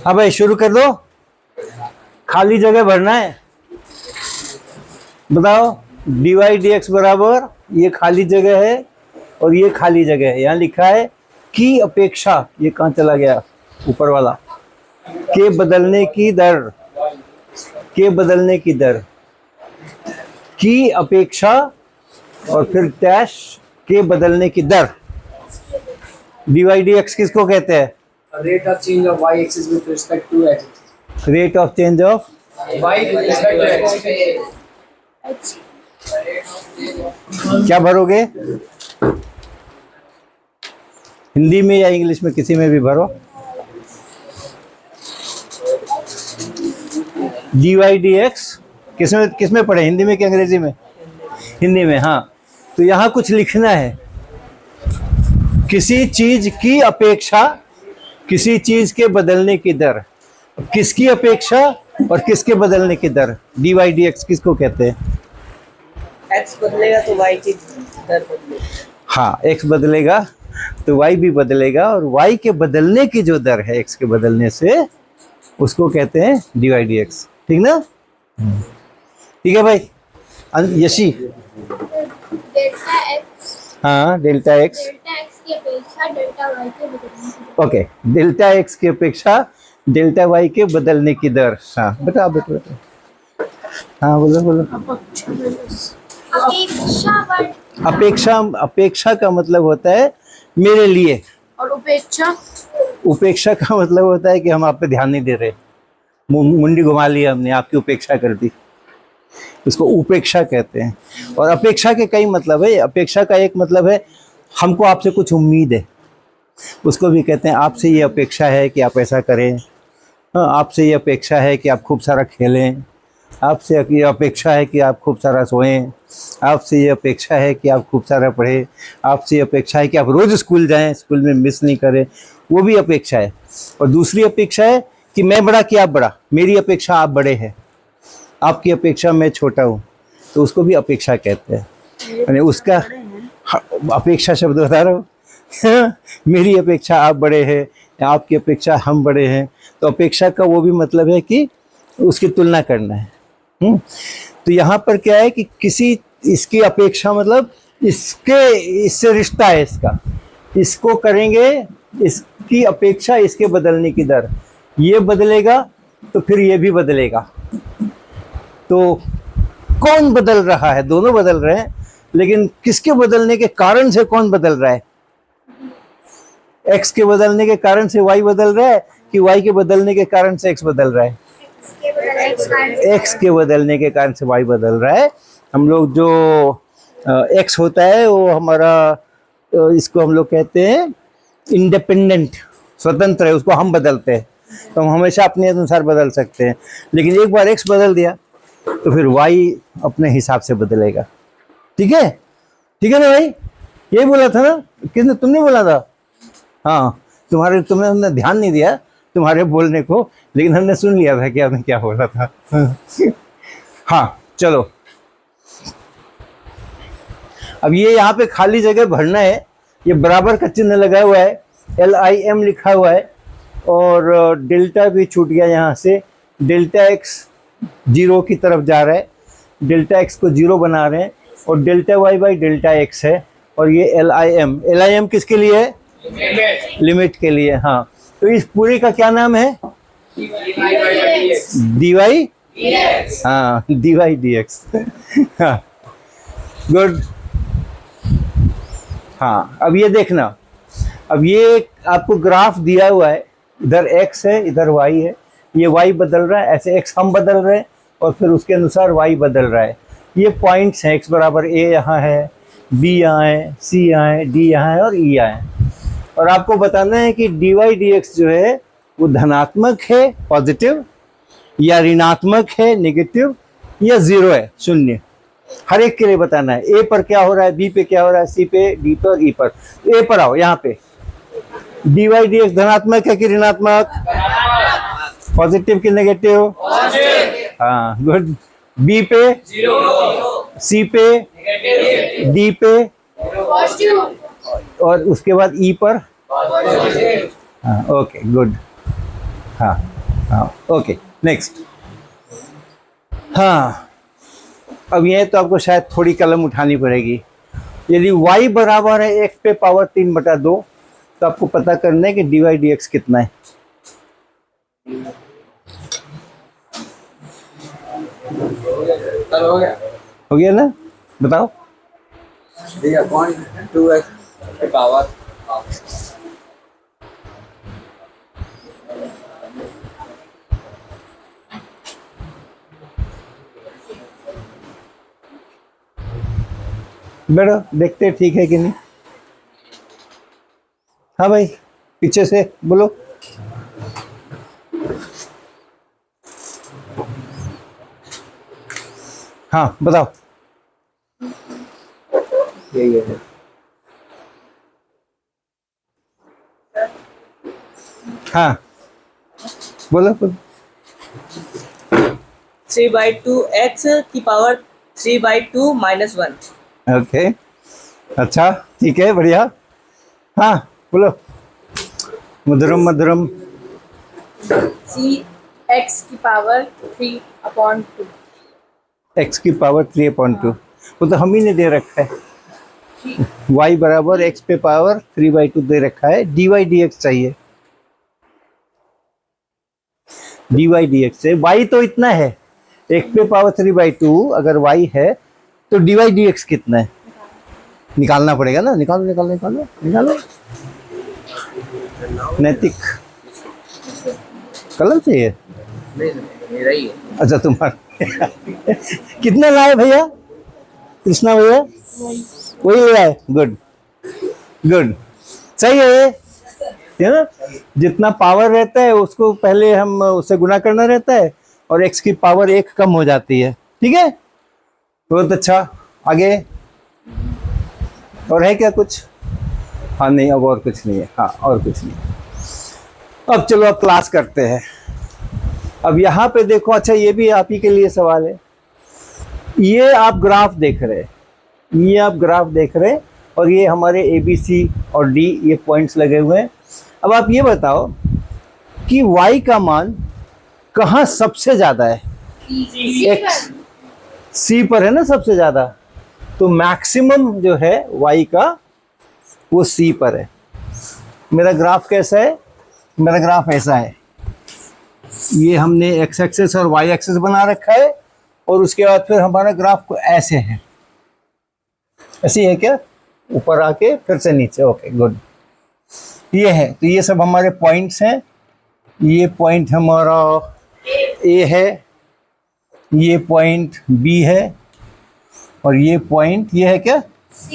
हाँ भाई शुरू कर दो, खाली जगह भरना है। बताओ, dy dx बराबर ये खाली जगह है और ये खाली जगह है। यहाँ लिखा है की अपेक्षा, ये कहाँ चला गया ऊपर वाला, के बदलने की दर, के बदलने की दर, की अपेक्षा और फिर डैश के बदलने की दर। dy dx किसको कहते हैं? Rate of change of y-axis with respect to x. Rate of change of Y with respect to x. क्या भरोगे? हिंदी में या इंग्लिश में, किसी में भी भरो। dy dx किसमें पढ़े, हिंदी में कि अंग्रेजी में? हिंदी में। हाँ, तो यहाँ कुछ लिखना है, किसी चीज की अपेक्षा, किसी चीज के बदलने की दर। किसकी अपेक्षा और किसके बदलने की दर, dy dx किसको कहते हैं? x बदलेगा तो y की दर बदलेगी। हाँ, x बदलेगा तो y भी बदलेगा, और y के बदलने की जो दर है x के बदलने से, उसको कहते हैं dy dx। ठीक ना? ठीक है भाई। यशी? डेल्टा एक्स, हाँ, डेल्टा एक्स। डेल्टा एक्स की अपेक्षा डेल्टा वाई के बदलने की दर। ओके, डेल्टा एक्स की अपेक्षा डेल्टा वाई के बदलने की दर। हाँ बेटा, बेटा। हाँ बोलो बोलो। अपेक्षा, अपेक्षा का मतलब होता है मेरे लिए, और उपेक्षा, उपेक्षा का मतलब होता है कि हम आप पे ध्यान नहीं दे रहे, मुंडी घुमा लिया हमने, आपकी उपेक्षा कर दी, इसको उपेक्षा कहते हैं। और अपेक्षा के कई मतलब है। अपेक्षा का एक मतलब है हमको आपसे कुछ उम्मीद है, उसको भी कहते हैं आपसे ये अपेक्षा है कि आप ऐसा करें। हाँ, आपसे ये अपेक्षा है कि आप खूब सारा खेलें, आपसे ये अपेक्षा है कि आप खूब सारा सोएं, आपसे ये अपेक्षा है कि आप खूब सारा पढ़ें, आपसे ये अपेक्षा है कि आप रोज़ स्कूल जाएं, स्कूल में मिस नहीं करें, वो भी अपेक्षा है। और दूसरी अपेक्षा है कि मैं बड़ा कि आप बड़ा, मेरी अपेक्षा आप बड़े हैं, आपकी अपेक्षा मैं छोटा हूँ, तो उसको भी अपेक्षा कहते हैं। यानी उसका अपेक्षा शब्द बता रहा हूँ मेरी अपेक्षा आप बड़े हैं, आपकी अपेक्षा हम बड़े हैं, तो अपेक्षा का वो भी मतलब है कि उसकी तुलना करना है। तो यहाँ पर क्या है कि किसी, इसकी अपेक्षा मतलब इसके, इससे रिश्ता है इसका, इसको करेंगे, इसकी अपेक्षा इसके बदलने की दर, ये बदलेगा तो फिर ये भी बदलेगा। तो कौन बदल रहा है? दोनों बदल रहे हैं, लेकिन किसके बदलने के कारण से कौन बदल रहा है? x के बदलने के कारण से y बदल रहा है कि y के बदलने के कारण से x बदल रहा है? x के बदलने के कारण से y बदल रहा है। हम लोग जो x होता है वो हमारा, इसको हम लोग कहते हैं इंडिपेंडेंट, स्वतंत्र है, उसको हम बदलते हैं। तो हम हमेशा अपने अनुसार बदल सकते हैं, लेकिन एक बार x बदल दिया तो फिर y अपने हिसाब से बदलेगा। ठीक है? ठीक है ना भाई? यही बोला था ना? किसने, तुमने बोला था? हाँ, तुमने ध्यान नहीं दिया तुम्हारे बोलने को, लेकिन हमने सुन लिया था कि आपने क्या बोला था हाँ चलो, अब ये यहाँ पे खाली जगह भरना है। ये बराबर का चिन्ह लगा हुआ है, LIM लिखा हुआ है, और डेल्टा भी छूट गया यहाँ से। डेल्टा एक्स 0 की तरफ जा रहा है, डेल्टा एक्स को 0 बना रहे हैं, और delta Y by delta X है, और ये LIM किसके लिए है? लिमिट के लिए। हाँ, तो इस पूरे का क्या नाम है? dy dx। हाँ, dy dx हाँ, गुड। हाँ, अब ये देखना, अब ये आपको ग्राफ दिया हुआ है, इधर x है, इधर y है, ये y बदल रहा है, ऐसे x हम बदल रहे हैं और फिर उसके अनुसार y बदल रहा है। ये पॉइंट्स हैं, x बराबर a यहाँ है, b यहाँ है, c यहाँ है, d यहाँ है और e यहाँ है। और आपको बताना है कि dy dx जो है वो धनात्मक है, पॉजिटिव, या ऋणात्मक है, नेगेटिव, या 0 है, शून्य। हर एक के लिए बताना है। a पर क्या हो रहा है, b पे क्या हो रहा है, c पे, d पे और e पर। a पर आओ, यहाँ पे dy dx धनात्मक है कि ऋणात्मक? पॉजिटिव कि नेगेटिव? हाँ, गुड। b पे 0, c पे नेगेटिव, d पे पॉजिटिव, और उसके बाद ई पर। हाँ, ओके गुड। हाँ हाँ ओके नेक्स्ट। हाँ अब ये तो आपको शायद थोड़ी कलम उठानी पड़ेगी। यदि y बराबर है x पे पावर 3/2 तो आपको पता करना है कि dy dx कितना है। चलो हो गया। हो गया ना, बताओ। ठीक है, 2x की पावर बैठो देखते हैं ठीक है कि नहीं। हाँ भाई पीछे से बोलो। हाँ बताओ। यही है। हाँ बोलो बोलो। 3/2 x की पावर 3/2 - 1। ओके अच्छा ठीक है बढ़िया। हाँ बोलो। मधुरम मधुरम। x की पावर 3/2। x की पावर 3/2 वो तो हम ही ने दे रखा है। y बराबर x पे पावर 3/2 दे रखा है। dy dx चाहिए। dy dx से y तो इतना है, x पे पावर 3/2 अगर y है तो dy dx कितना है निकालना पड़ेगा ना। निकालो निकालो निकालो निकालो। नैतिक कलम चाहिए। नहीं मेरा ही है। अच्छा तुम्हारा कितना लाए भैया कृष्णा भैया? वही ले आए। गुड गुड सही है ना। जितना पावर रहता है उसको पहले हम उससे गुना करना रहता है और x की पावर 1 कम हो जाती है। ठीक है बहुत अच्छा। आगे और है क्या कुछ? हाँ नहीं अब और कुछ नहीं है। हाँ और कुछ नहीं। अब चलो अब क्लास करते हैं। अब यहाँ पे देखो, अच्छा ये भी आप ही के लिए सवाल है। ये आप ग्राफ देख रहे हैं, ये आप ग्राफ देख रहे हैं और ये हमारे ABC और D ये पॉइंट्स लगे हुए हैं। अब आप ये बताओ कि y का मान कहाँ सबसे ज्यादा है? x C पर है ना सबसे ज्यादा, तो मैक्सिमम जो है y का वो C पर है। मेरा ग्राफ कैसा है? मेरा ग्राफ ऐसा है। ये हमने x एक्सिस और y एक्सिस बना रखा है और उसके बाद फिर हमारा ग्राफ को ऐसे है, ऐसी है क्या? ऊपर आके फिर से नीचे। Okay good. ये है तो ये सब हमारे पॉइंट्स हैं। ये पॉइंट हमारा A है, ये पॉइंट B है और ये पॉइंट ये है क्या? C।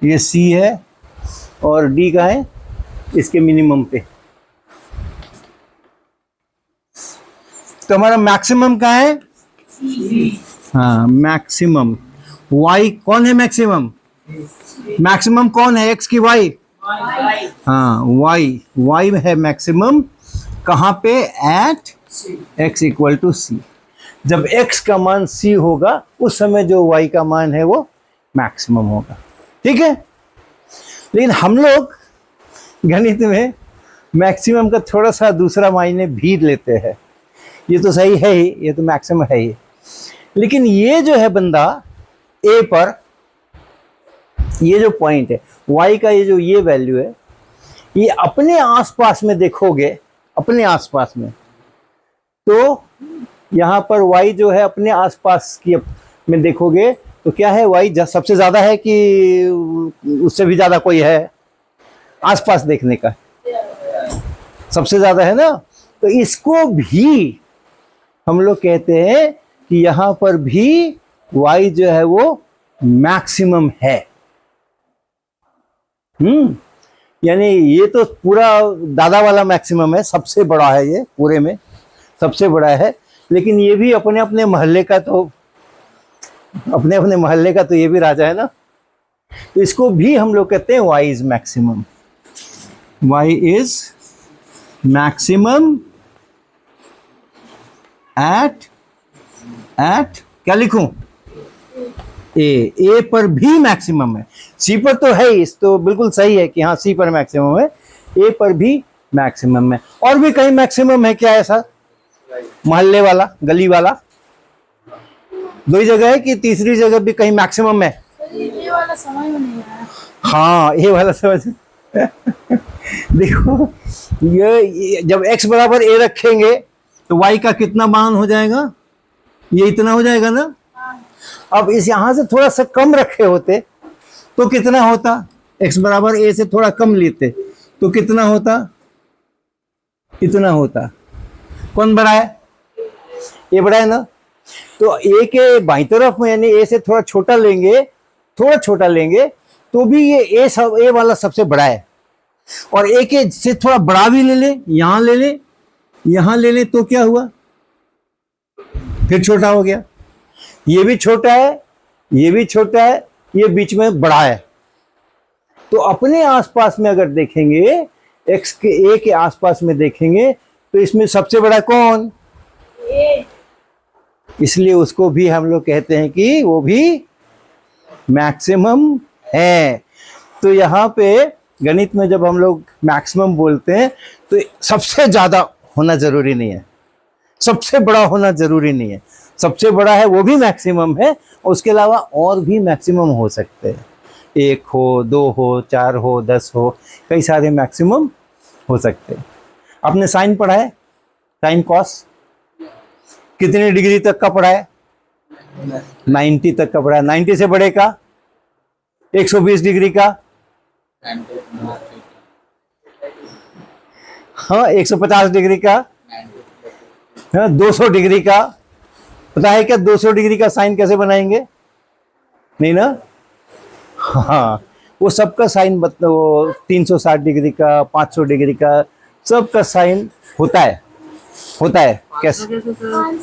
ये C है और D का है इसके मिनिमम पे। तो हमारा मैक्सिमम कहाँ है? हाँ मैक्सिमम। y कौन है मैक्सिमम? मैक्सिमम कौन है x की y? हाँ y है मैक्सिमम। कहाँ पे? At x equal to c। जब x का मान c होगा उस समय जो y का मान है वो मैक्सिमम होगा। ठीक है। लेकिन हम लोग गणित में मैक्सिमम का थोड़ा सा दूसरा मायने भी लेते हैं। ये तो सही है ही, ये तो मैक्सिमम है ही, लेकिन ये जो है बंदा A पर ये जो पॉइंट है y का, ये जो ये वैल्यू है, ये अपने आसपास में देखोगे, अपने आसपास में, तो यहाँ पर y जो है अपने आसपास की में देखोगे तो क्या है? y सबसे ज्यादा है कि उससे भी ज्यादा कोई है? आसपास देखने का सबसे ज्यादा है ना। तो इसको भी हम लोग कहते हैं कि यहाँ पर भी y जो है वो मैक्सिमम है। यानी ये तो पूरा दादा वाला मैक्सिमम है, सबसे बड़ा है, ये पूरे में सबसे बड़ा है। लेकिन ये भी अपने अपने मोहल्ले का तो ये भी राजा है ना। तो इसको भी हम लोग कहते हैं y is maximum. y is maximum at क्या लिखूं? ए पर भी मैक्सिमम है। सी पर तो है, इस तो बिल्कुल सही है कि हाँ सी पर मैक्सिमम है, ए पर भी मैक्सिमम है। और भी कहीं मैक्सिमम है क्या ऐसा? मोहल्ले वाला, गली वाला, दो ही जगह है कि तीसरी जगह भी कहीं मैक्सिमम है? ये वाला समझ में नहीं आया। हाँ, ये वाला समझ देखो, ये जब x बराबर a रखेंगे तो y का कितना मान हो जाएगा? ये इतना हो जाएगा ना। अब इस यहां से थोड़ा सा कम रखे होते तो कितना होता? x बराबर a से थोड़ा कम लेते तो कितना होता? इतना होता। कौन बड़ा है? ये बड़ा है ना। तो a के बाईं तरफ में यानी a से थोड़ा छोटा लेंगे, थोड़ा छोटा लेंगे तो भी ये a वाला सबसे बड़ा है। और a के से थोड़ा बड़ा भी ले ले, यहां ले ले, यहां ले ले, तो क्या हुआ? फिर छोटा हो गया। ये भी छोटा है, ये भी छोटा है, ये बीच में बड़ा है। तो अपने आसपास में अगर देखेंगे, x के a के आसपास में देखेंगे तो इसमें सबसे बड़ा कौन? इसलिए उसको भी हम लोग कहते हैं कि वो भी मैक्सिमम है। तो यहाँ पे गणित में जब हम लोग मैक्सिमम बोलते हैं तो सबसे ज्यादा होना जरूरी नहीं है, सबसे बड़ा होना जरूरी नहीं है। सबसे बड़ा है वो भी मैक्सिमम है, और उसके अलावा और भी मैक्सिमम हो सकते हैं। 1 हो, 2 हो, 4 हो, 10 हो, कई सारे मैक्सिमम हो सकते हैं। आपने साइन पढ़ा है? साइन कॉस कितने डिग्री तक का पढ़ा है? 90 तक का पढ़ा है। 90 से बड़े का? 120 डिग्री का? हाँ, 150 डिग्री का? हाँ, 200 डिग्री का? पता है क्या 200 डिग्री का साइन कैसे बनाएंगे? नहीं ना। हाँ, वो सबका साइन वो 360 डिग्री का, 500 डिग्री का, सबका साइन होता है। होता है कैसे?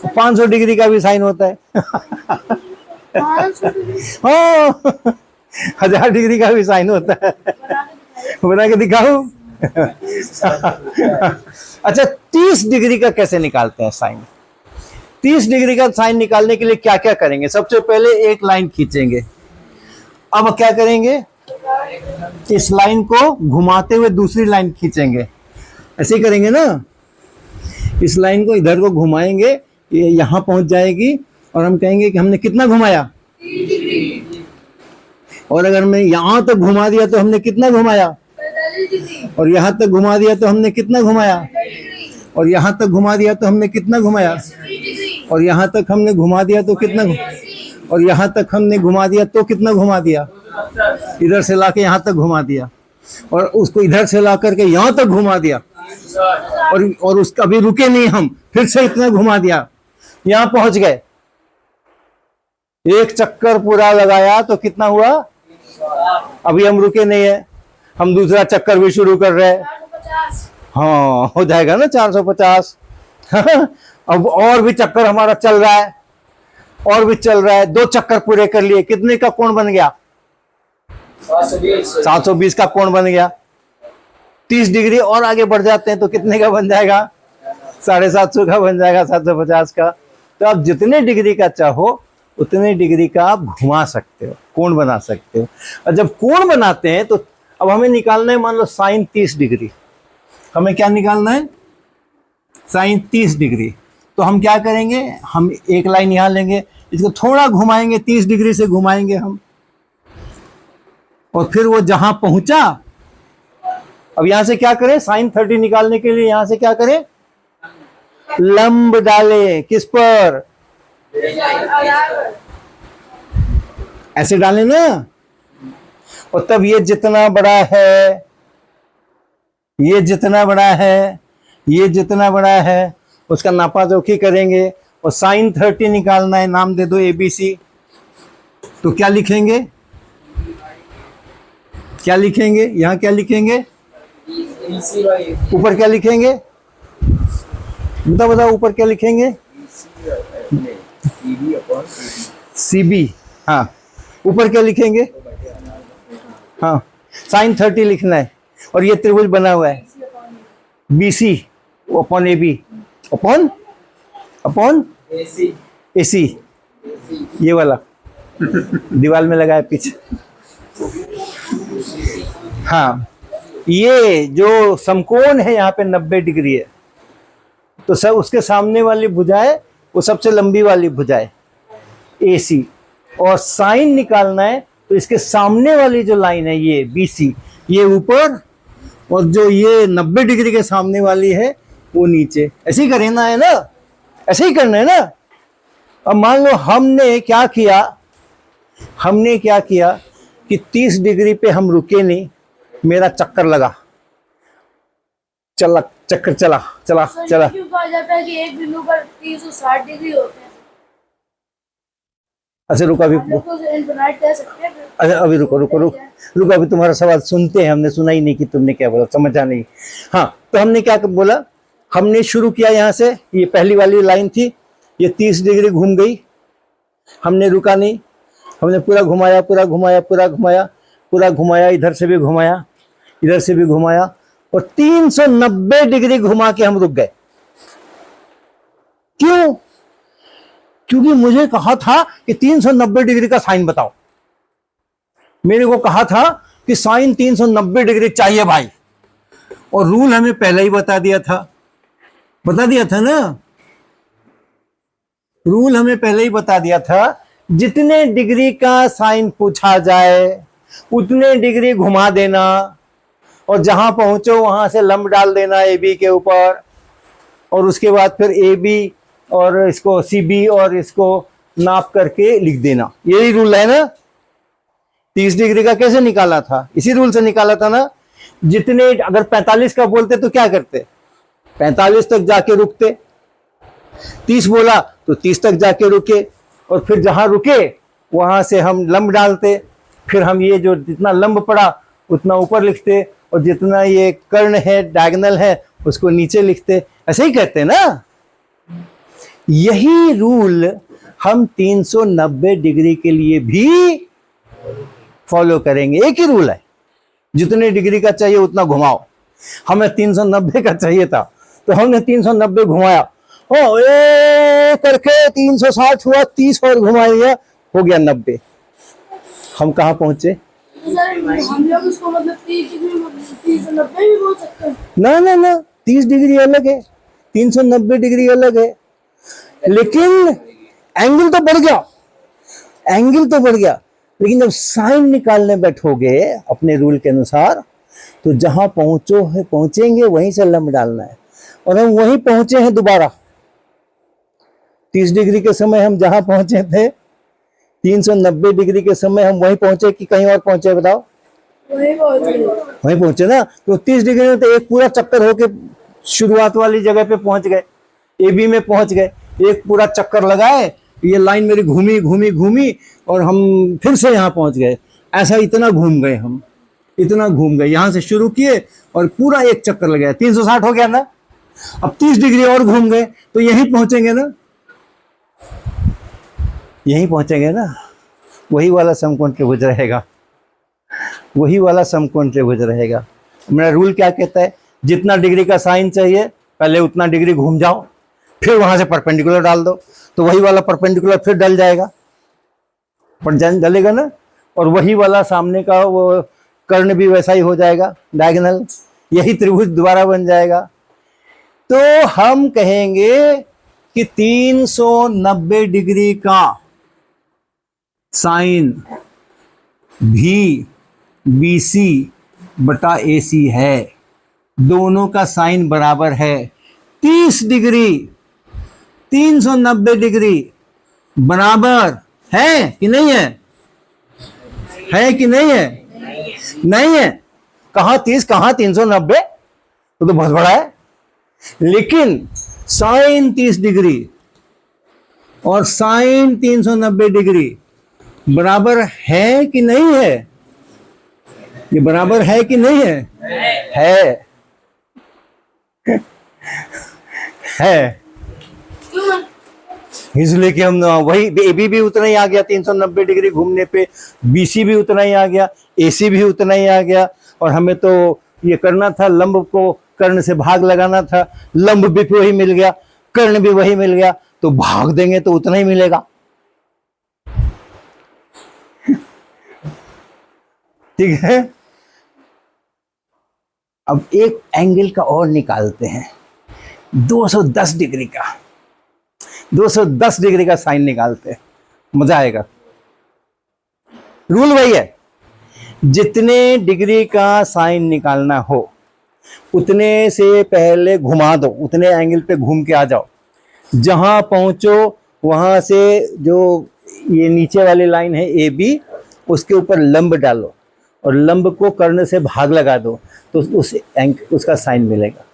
500 डिग्री का भी साइन होता है। हाँ, 1000 डिग्री का भी साइन होता है। बना के दिखाऊं? अच्छा, 30 डिग्री का कैसे निकालते हैं साइन? 30 डिग्री का साइन निकालने के लिए क्या क्या करेंगे? सबसे पहले एक लाइन खींचेंगे। अब क्या करेंगे? इस लाइन को घुमाते हुए दूसरी लाइन खींचेंगे। ऐसे ही करेंगे ना। इस लाइन को इधर को घुमाएंगे, ये यहां पहुंच जाएगी और हम कहेंगे कि हमने कितना घुमाया? 30 डिग्री। और अगर मैं यहां तक घुमा दिया तो हमने कितना घुमाया? 45 डिग्री। और यहां तक घुमा दिया तो हमने कितना घुमाया? 45 डिग्री। और यहां तक घुमा दिया तो हमने कितना घुमाया? 30 डिग्री। और यहां तक हमने घुमा दिया तो कितना? और यहां तक हमने घुमा दिया तो कितना घुमा दिया? इधर से लाके यहां तक घुमा दिया, और उसको इधर से ला करके यहां तक घुमा दिया, और उसका भी रुके नहीं हम, फिर से इतना घुमा दिया, यहां पहुंच गए। एक चक्कर पूरा लगाया तो कितना हुआ? अभी हम रुके नहीं है, हम दूसरा चक्कर भी शुरू कर रहे हैं। 450। हाँ, हो जाएगा ना 450। अब और भी चक्कर हमारा चल रहा है, और भी चल रहा है। 2 चक्कर पूरे कर लिए, कितने का कोण बन गया? 720 का कोण बन गया। 30 डिग्री और आगे बढ़ जाते हैं तो कितने का बन जाएगा? 750 का बन जाएगा, 750 का। तो आप जितने डिग्री का चाहो उतने डिग्री का आप घुमा सकते हो, कोण बना सकते हो। और जब कोण बनाते हैं तो अब हमें निकालना है, मान लो साइन 30 डिग्री। हमें क्या निकालना है? Sine 30 degree. तो हम क्या करेंगे? हम एक लाइन यहां लेंगे, इसको थोड़ा घुमाएंगे, 30 डिग्री से घुमाएंगे हम, और फिर वो जहां पहुंचा, अब यहां से क्या करें? साइन 30 निकालने के लिए यहां से क्या करें? लंब डाले। किस पर? ऐसे डालें ना। और तब ये जितना बड़ा है, ये जितना बड़ा है, ये जितना बड़ा है, उसका नापा जोखी करेंगे। और साइन 30 निकालना है, नाम दे दो ABC। तो क्या लिखेंगे? क्या लिखेंगे? यहां क्या लिखेंगे? ऊपर क्या लिखेंगे? बताओ बताओ, ऊपर क्या लिखेंगे? CB। हाँ, ऊपर क्या लिखेंगे? हाँ, साइन 30 लिखना है। और ये त्रिभुज बना हुआ है BC upon AB upon AC, ये वाला दीवार में लगा है पीछे। हाँ, ये जो समकोण है यहाँ पे 90 डिग्री है, तो सब उसके सामने वाली भुजाएं वो सबसे लंबी वाली भुजाएं AC, और साइन निकालना है तो इसके सामने वाली जो लाइन है ये BC, ये ऊपर, और जो ये 90 डिग्री के सामने वाली है वो नीचे। ऐसे ही करना है ना, ऐसे ही करना है ना। अब मान लो हमने क्या किया कि 30 डिग्री पे हम रुके नहीं, मेरा चक्कर लगा, चक्कर चला। सर, क्यों कहा जाता है कि एक बिंदु पर 360 डिग्री होते हैं? अच्छा रुको अभी, हम लोग तो इनफिनाइट कह सकते हैं। अच्छा अभी रुको अभी तुम्हारा सवाल सुनते हैं, हमने सुना ही नहीं कि तुमने क्या बोला, समझा नहीं। हाँ, तो हमने क्या बोला, हमने शुरू किया यहाँ से, ये पहली वाली लाइन थी, ये 30 डिग्री घूम गई, हमने रुका नहीं, हमने पूरा घुमाया, इधर से भी घुमाया, इधर से भी घुमाया, और 390 डिग्री घुमा के हम रुक गए। क्यों? क्योंकि मुझे कहा था कि 390 डिग्री का साइन बताओ, मेरे को कहा था कि साइन 390 डिग्री चाहिए भाई, और रूल हमें पहले ही बता दिया था ना, रूल हमें पहले ही बता दिया था, जितने डिग्री का साइन पूछा जाए उतने डिग्री घुमा देना, और जहां पहुंचो वहां से लंब डाल देना AB के ऊपर, और उसके बाद फिर AB और इसको CB और इसको नाप करके लिख देना। यही रूल है ना। 30 डिग्री का कैसे निकाला था? इसी रूल से निकाला था ना। जितने, अगर 45 का बोलते तो क्या करते, 45 तक जाके रुकते, 30 बोला तो 30 तक जाके रुके, और फिर जहां रुके वहां से हम लंब डालते, फिर हम ये जो जितना लंब पड़ा उतना ऊपर लिखते, और जितना ये कर्ण है, डायगोनल है, उसको नीचे लिखते। ऐसे ही कहते हैं ना। यही रूल हम 390 डिग्री के लिए भी फॉलो करेंगे। एक ही रूल है, जितने डिग्री का चाहिए उतना घुमाओ। हमें 390 का चाहिए था तो हमने 390 घुमाया, ओ ए करके 360 हुआ, 30 और घुमाया, हो गया 90। हम कहाँ पहुंचे? तो सर, हम लोग उसको मतलब 30 डिग्री 390 भी बोल सकते हैं? ना 30 डिग्री अलग है, 390 डिग्री अलग है, लेकिन एंगल तो बढ़ गया। लेकिन जब साइन निकालने बैठोगे अपने रूल के अनुसार, तो जहां पहुंचेंगे वहीं से लंब डालना है, और हम वहीं पहुंचे हैं दोबारा। 30 डिग्री के समय हम जहां पहुंचे थे, 390 डिग्री के समय हम वहीं पहुंचे कि कहीं और पहुंचे, बताओ? वहीं पहुंचे ना। तो 30 डिग्री में तो एक पूरा चक्कर होके शुरुआत वाली जगह पे पहुंच गए, AB में पहुंच गए, एक पूरा चक्कर लगाए, ये लाइन मेरी घूमी और हम फिर से यहाँ पहुंच गए। ऐसा इतना घूम गए, यहाँ से शुरू किए और पूरा एक चक्कर लगाया, 360 हो गया ना। अब 30 डिग्री और घूम गए तो यहीं पहुंचेंगे ना। वही वाला समकोण त्रिभुज रहेगा। मेरा रूल क्या कहता है, जितना डिग्री का साइन चाहिए पहले उतना डिग्री घूम जाओ, फिर वहां से परपेंडिकुलर डाल दो, तो वही वाला परपेंडिकुलर फिर डल जाएगा, डलेगा ना। और वही वाला सामने का वो कर्ण भी वैसा ही हो जाएगा, डायगोनल, यही त्रिभुज दोबारा बन जाएगा। तो हम कहेंगे कि 390 डिग्री का साइन भी BC बटा AC है, दोनों का साइन बराबर है। 30 डिग्री 390 डिग्री बराबर है कि नहीं है? नहीं है। कहाँ 30 कहाँ 390, तो बहुत बड़ा है। लेकिन साइन 30 डिग्री और साइन 390 डिग्री बराबर है कि नहीं है? ये बराबर है कि नहीं है? है। इसलिए कि हम वही AB भी उतना ही आ गया 390 डिग्री घूमने पे, BC भी उतना ही आ गया, AC भी उतना ही आ गया, और हमें तो ये करना था, लंब को कर्ण से भाग लगाना था, लंब भी वही मिल गया, कर्ण भी वही मिल गया, तो भाग देंगे तो उतना ही मिलेगा। ठीक है। अब एक एंगल का और निकालते हैं 210 डिग्री का, 210 डिग्री का साइन निकालते हैं, मजा आएगा। रूल वही है, जितने डिग्री का साइन निकालना हो उतने से पहले घुमा दो, उतने एंगल पे घूम के आ जाओ। जहां पहुंचो वहां से जो ये नीचे वाली लाइन है ए बी, उसके ऊपर लंब डालो और लंब को कर्ण से भाग लगा दो, तो उसका साइन मिलेगा।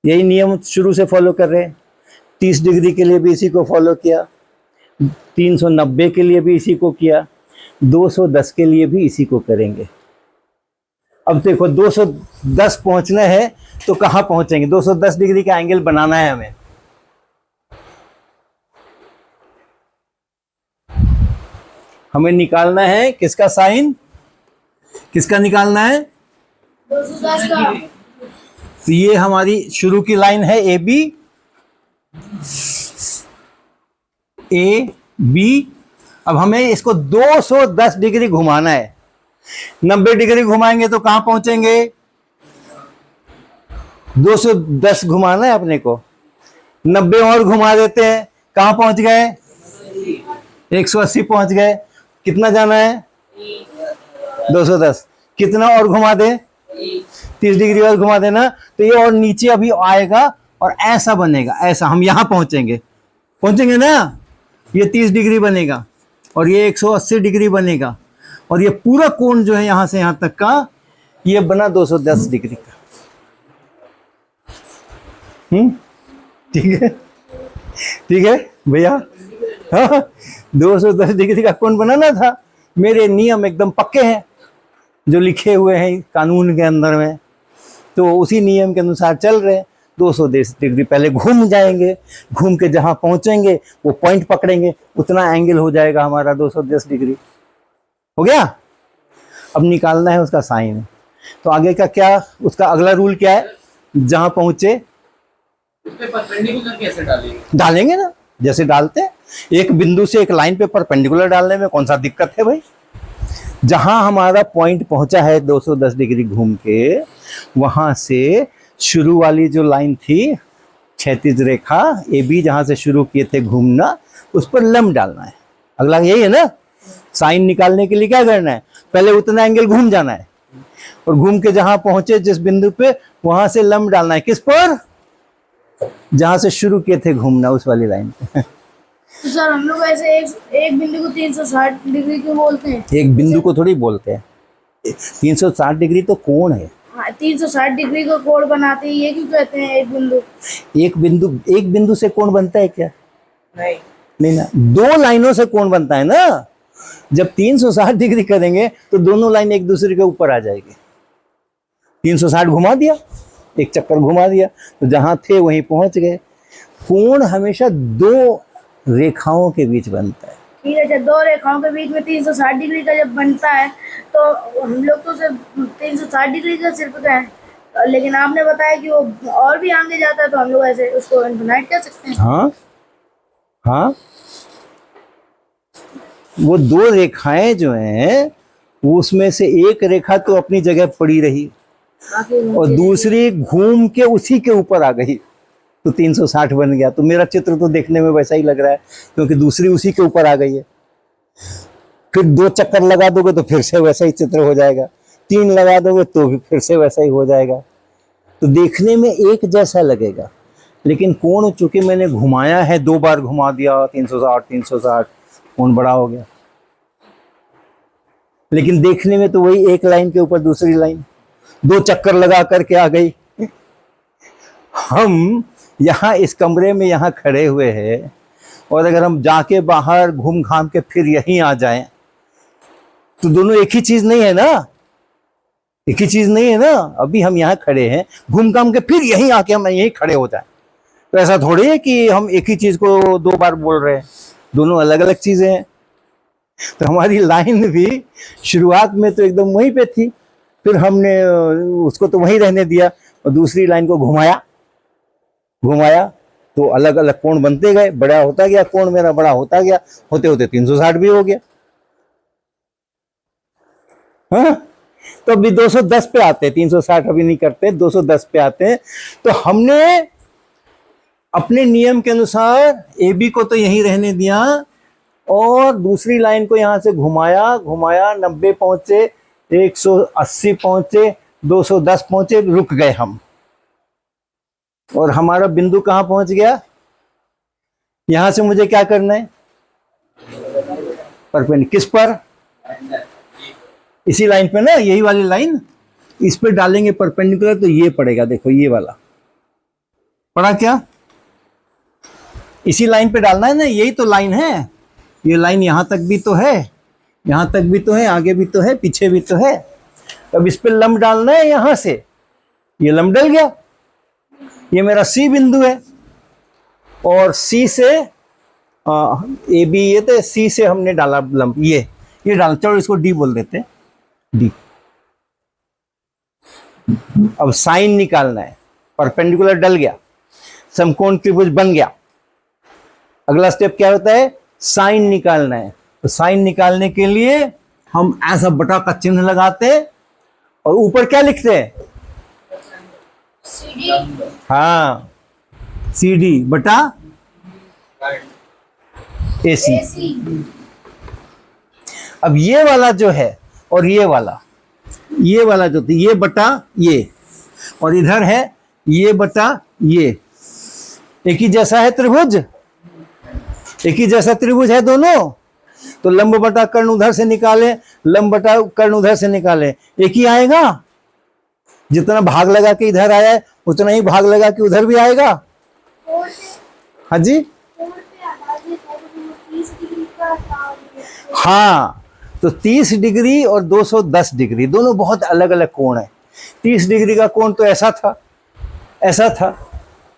यही नियम शुरू से फॉलो कर रहे हैं। 30 डिग्री के लिए भी इसी को फॉलो किया, 390 के लिए भी इसी को किया, 210 के लिए भी इसी को करेंगे। अब देखो 210 पहुंचना है तो कहां पहुंचेंगे? 210 डिग्री का एंगल बनाना है हमें। हमें निकालना है किसका साइन? किसका निकालना है? 210 का। तो ये हमारी शुरू की लाइन है ए बी, ए बी। अब हमें इसको 210 डिग्री घुमाना है। 90 डिग्री घुमाएंगे तो कहां पहुंचेंगे? 210 घुमाना है अपने को, 90 और घुमा देते हैं, कहां पहुंच गए? 180 पहुंच गए। कितना जाना है? 210। कितना और घुमा दे? 30 डिग्री और घुमा देना, तो ये और नीचे अभी आएगा और ऐसा बनेगा, ऐसा हम यहां पहुंचेंगे, पहुंचेंगे ना। ये 30 डिग्री बनेगा और ये 180 डिग्री बनेगा और ये पूरा कोण जो है यहां से यहां तक का, ये बना 210 डिग्री का। ठीक है, ठीक है भैया। हाँ, 210 डिग्री का कोण बनाना था। मेरे नियम एकदम पक्के हैं जो लिखे हुए हैं कानून के अंदर में, तो उसी नियम के अनुसार चल रहे हैं। 210 डिग्री पहले घूम जाएंगे, घूम के जहां पहुंचेंगे वो पॉइंट पकड़ेंगे, उतना एंगल हो जाएगा हमारा 210 डिग्री। हो गया? अब निकालना है उसका साइन। तो आगे का क्या, उसका अगला रूल क्या है? जहां पहुंचे उस पे परपेंडिकुलर कैसे डालेंगे? डालेंगे ना, जैसे डालते हैं। एक बिंदु से एक लाइन पे परपेंडिकुलर डालने में कौन सा दिक्कत है भाई? जहां हमारा पॉइंट पहुंचा है 210 डिग्री घूम के, वहां से शुरू वाली जो लाइन थी क्षैतिज रेखा ए बी, जहां से शुरू किए थे घूमना, उस पर लंब डालना है। अगला यही है ना। साइन निकालने के लिए क्या करना है? पहले उतना एंगल घूम जाना है और घूम के जहां पहुंचे जिस बिंदु पे, वहां से लंब डालना है। किस पर? जहां से शुरू किए थे घूमना, उस वाली लाइन पे। तो सर हम लोग ऐसे एक बिंदु को 360 डिग्री क्यों बोलते हैं? एक बिंदु को थोड़ी बोलते हैं, 360 डिग्री तो कोण है। हाँ, 360 डिग्री का कोण बनाते हैं, ये क्यों कहते हैं एक बिंदु? एक बिंदु से कोण बनता है क्या? नहीं। नहीं ना, दो लाइनों से कोण बनता है ना। जब 360 डिग्री करेंगे तो दोनों लाइन एक दूसरे के ऊपर आ जाएगी। 360 घुमा दिया, एक चक्कर घुमा दिया, तो जहां थे वहीं पहुंच गए। कोण हमेशा दो रेखाओं के बीच बनता है। ठीक है, जब दो रेखाओं के बीच में 360 डिग्री का जब बनता है तो हम लोग तो सिर्फ 360 डिग्री का सिर्फ गए, लेकिन आपने बताया कि वो और भी आगे जाता है, तो हम लोग ऐसे उसको इन्फिनाइट कर सकते हैं। हाँ हाँ, वो दो रेखाएं जो हैं, वो उसमें से एक रेखा तो अपनी जगह पड़ी रही बाकी और दूसरी घूम के उसी के ऊपर आ गई, तो 360 बन गया। तो मेरा चित्र तो देखने में वैसा ही लग रहा है, क्योंकि दूसरी उसी के ऊपर आ गई है। फिर 2 चक्कर लगा दोगे तो फिर से वैसा ही चित्र हो जाएगा, 3 लगा दोगे तो भी फिर से वैसा ही हो जाएगा। तो देखने में एक जैसा लगेगा, लेकिन कोण चूंकि मैंने घुमाया है, 2 बार घुमा दिया, 360 कोण बड़ा हो गया। लेकिन देखने में तो वही एक लाइन के ऊपर दूसरी लाइन 2 चक्कर लगा करके आ गई। हम यहाँ इस कमरे में यहाँ खड़े हुए हैं, और अगर हम जाके बाहर घूम घाम के फिर यहीं आ जाएं, तो दोनों एक ही चीज नहीं है ना, एक ही चीज नहीं है ना। अभी हम यहाँ खड़े हैं, घूम घाम के फिर यहीं आके हम यहीं खड़े हो जाएं, तो ऐसा थोड़ी है कि हम एक ही चीज को 2 बार बोल रहे हैं, दोनों अलग अलग चीजें हैं। तो हमारी लाइन भी शुरुआत में तो एकदम वहीं पे थी, फिर हमने उसको तो वहीं रहने दिया और दूसरी लाइन को घुमाया, तो अलग अलग कोण बनते गए, बड़ा होता गया, कोण मेरा बड़ा होता गया, होते होते 360 भी हो गया। हाँ, तो अभी 210 पे आते हैं, 360 अभी नहीं करते, 210 पे आते हैं। तो हमने अपने नियम के अनुसार ए बी को तो यहीं रहने दिया और दूसरी लाइन को यहां से घुमाया घुमाया, 90 पहुंचे, 180 पहुंचे, 210 पहुंचे, रुक गए हम। और हमारा बिंदु कहां पहुंच गया? यहां से मुझे क्या करना है? परपेंडिकुलर किस पर? इसी लाइन पे ना, यही वाली लाइन, इस पे डालेंगे परपेंडिकुलर तो ये पड़ेगा, देखो ये वाला पड़ा क्या? इसी लाइन पे डालना है ना, यही तो लाइन है। ये लाइन यहां तक भी तो है, यहां तक भी तो है, आगे भी तो है, पीछे भी तो है। अब इस पे लंब डालना है यहां से, ये लंब डल गया। ये मेरा सी बिंदु है और सी से ए बी, ये तो सी से हमने डाला लंब, ये डाल, चलो इसको डी बोल देते हैं, डी। अब साइन निकालना है, परपेंडिकुलर डल गया, समकोण त्रिभुज बन गया। अगला स्टेप क्या होता है? साइन निकालना है। तो साइन निकालने के लिए हम ऐसा बटा का चिन्ह लगाते और ऊपर क्या लिखते हैं? हाँ, सी डी बटा ए सी। अब ये वाला जो है और ये वाला जो थी, ये बटा ये, और इधर है ये बटा ये, एक ही जैसा है त्रिभुज, एक ही जैसा त्रिभुज है दोनों। तो लंब बटा कर्ण उधर से निकाले, लंब बटा कर्ण उधर से निकाले, एक ही आएगा। जितना भाग लगा के इधर आया है उतना ही भाग लगा के उधर भी आएगा। हाँ जी, हाँ, तो 30 डिग्री और 210 डिग्री दोनों बहुत अलग अलग कोण है। 30 डिग्री का कोण तो ऐसा था,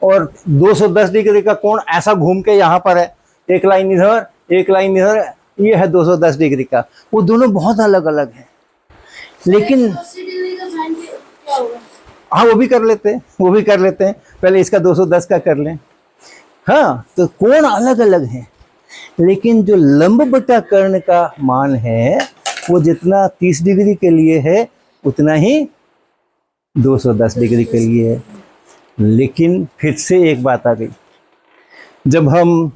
और 210 डिग्री का कोण ऐसा घूम के यहाँ पर है, एक लाइन इधर एक लाइन इधर, ये है 210 डिग्री का। वो दोनों बहुत अलग अलग है, लेकिन हाँ वो भी कर लेते हैं, पहले इसका 210 का कर लें। हाँ, तो कोण अलग अलग हैं, लेकिन जो लंब बटा कर्ण का मान है वो जितना 30 डिग्री के लिए है उतना ही 210 डिग्री के लिए है। लेकिन फिर से एक बात आ गई, जब हम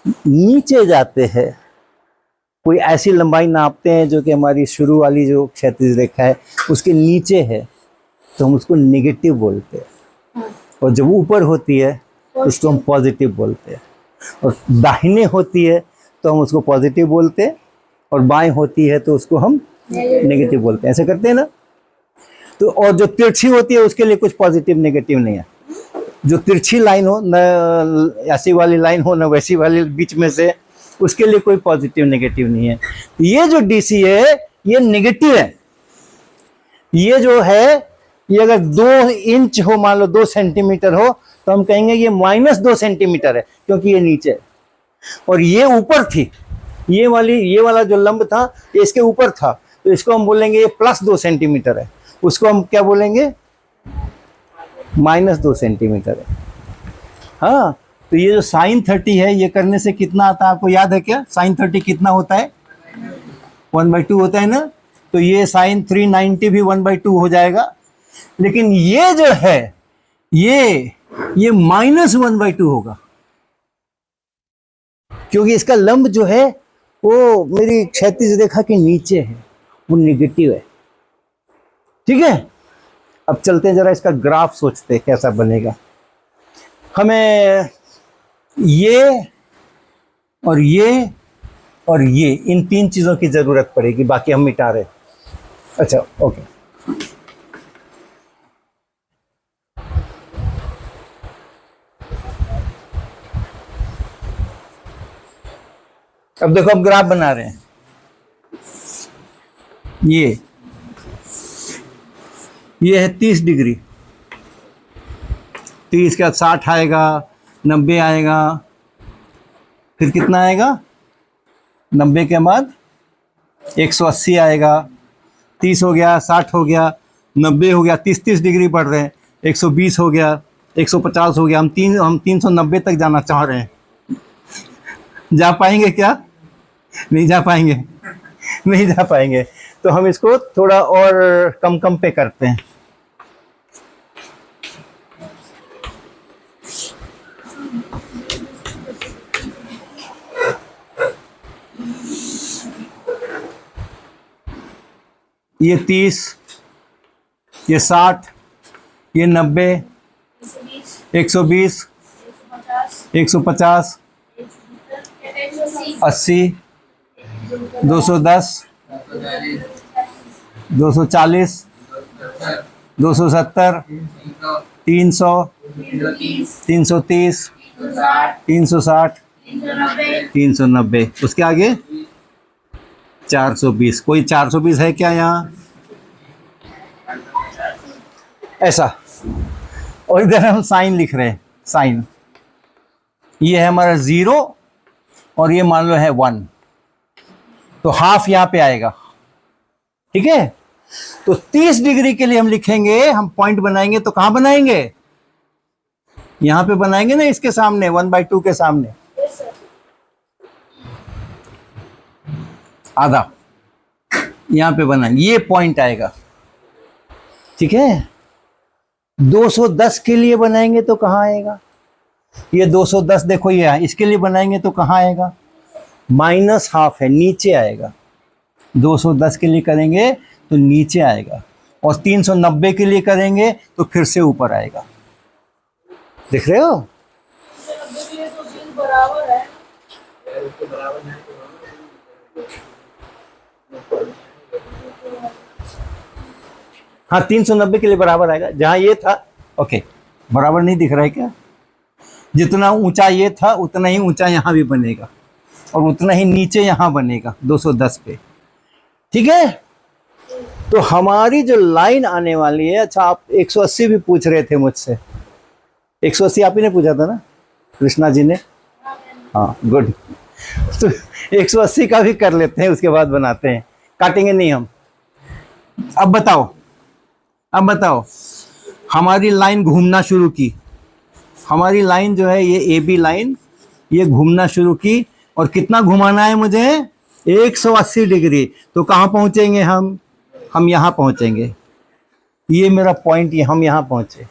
नीचे जाते हैं, कोई ऐसी लंबाई नापते हैं जो कि हमारी शुरू वाली जो क्षैतिज रेखा है उसके नीचे है, तो हम उसको नेगेटिव बोलते हैं, और जब ऊपर होती है उसको हम पॉजिटिव बोलते हैं, और दाहिने होती है तो हम उसको पॉजिटिव बोलते हैं, और बाएं होती है तो उसको हम नेगेटिव बोलते हैं। ऐसे करते हैं ना। तो और जो तिरछी होती है उसके लिए कुछ पॉजिटिव नेगेटिव नहीं है। जो तिरछी लाइन हो, न ऐसी वाली लाइन हो न वैसी वाली बीच में से, उसके लिए कोई पॉजिटिव नेगेटिव नहीं है। ये जो डीसी है ये नेगेटिव है। ये जो है, ये अगर 2 इंच हो, मान लो 2 सेंटीमीटर हो, तो हम कहेंगे ये -2 सेंटीमीटर है, क्योंकि ये नीचे है। और ये ऊपर थी, ये वाला जो लंब था ये इसके ऊपर था, तो इसको हम बोलेंगे ये +2 सेंटीमीटर है। उसको हम क्या बोलेंगे? -2 सेंटीमीटर है। हाँ, तो ये जो sin 30 है, ये करने से कितना आता है आपको याद है क्या? sin 30 कितना होता है? 1/2 होता है ना। तो ये sin 390 भी 1/2 हो जाएगा। लेकिन ये जो है ये -1/2 होगा, क्योंकि इसका लंब जो है वो मेरी क्षैतिज रेखा के नीचे है, वो नेगेटिव है। ठीक है, अब चलते हैं जरा इसका ग्राफ सोचते हैं कैसा बनेगा। हमें ये और ये इन 3 चीजों की जरूरत पड़ेगी, बाकी हम मिटा रहे। अच्छा, ओके। अब देखो, अब ग्राफ बना रहे हैं। ये है 30 डिग्री, 30 के बाद 60 आएगा, 90 आएगा, फिर कितना आएगा? 90 के बाद 180 आएगा, 30 हो गया, 60 हो गया, 90 हो गया, 30 डिग्री बढ़ रहे हैं, 120 हो गया, 150 हो गया। हम 390 तक जाना चाह रहे हैं। जा पाएंगे क्या? नहीं जा पाएंगे, नहीं जा पाएंगे। तो हम इसको थोड़ा और कम कम पे करते हैं। ये 30, ये 60, ये 90, 120, 150, 80, 210, 240, 270, 300, 330, 360, 390, उसके आगे 420। कोई 420 है क्या यहाँ? ऐसा। और इधर हम साइन लिख रहे हैं, साइन। ये है हमारा 0 और ये मान लो है 1, तो हाफ यहाँ पे आएगा। ठीक है, तो 30 डिग्री के लिए हम लिखेंगे, हम पॉइंट बनाएंगे तो कहां बनाएंगे? यहां पे बनाएंगे ना, इसके सामने 1/2 के सामने आधा, यहां पे बनाएंगे, ये पॉइंट आएगा। ठीक है, 210 के लिए बनाएंगे तो कहां आएगा? ये 210 देखो, ये है, इसके लिए बनाएंगे तो कहां आएगा? -½ है, नीचे आएगा। 210 के लिए करेंगे तो नीचे आएगा, और 390 के लिए करेंगे तो फिर से ऊपर आएगा। देख रहे हो? हाँ, 390 के लिए बराबर आएगा, जहां ये था। ओके, बराबर नहीं दिख रहा है क्या? जितना ऊंचा ये था उतना ही ऊंचा यहां भी बनेगा, और उतना ही नीचे यहां बनेगा 210 पे। ठीक है, तो हमारी जो लाइन आने वाली है, अच्छा आप 180 भी पूछ रहे थे मुझसे, 180 आप ही ने पूछा था ना, कृष्णा जी ने? हाँ, गुड। तो 180 का भी कर लेते हैं, उसके बाद बनाते हैं, काटेंगे नहीं हम। अब बताओ, हमारी लाइन घूमना शुरू की, हमारी लाइन जो है ये AB लाइन, ये घूमना शुरू की, और कितना घुमाना है मुझे? 180 डिग्री। तो कहाँ पहुंचेंगे हम यहाँ पहुंचेंगे। ये मेरा पॉइंट, ये हम यहाँ पहुंचे।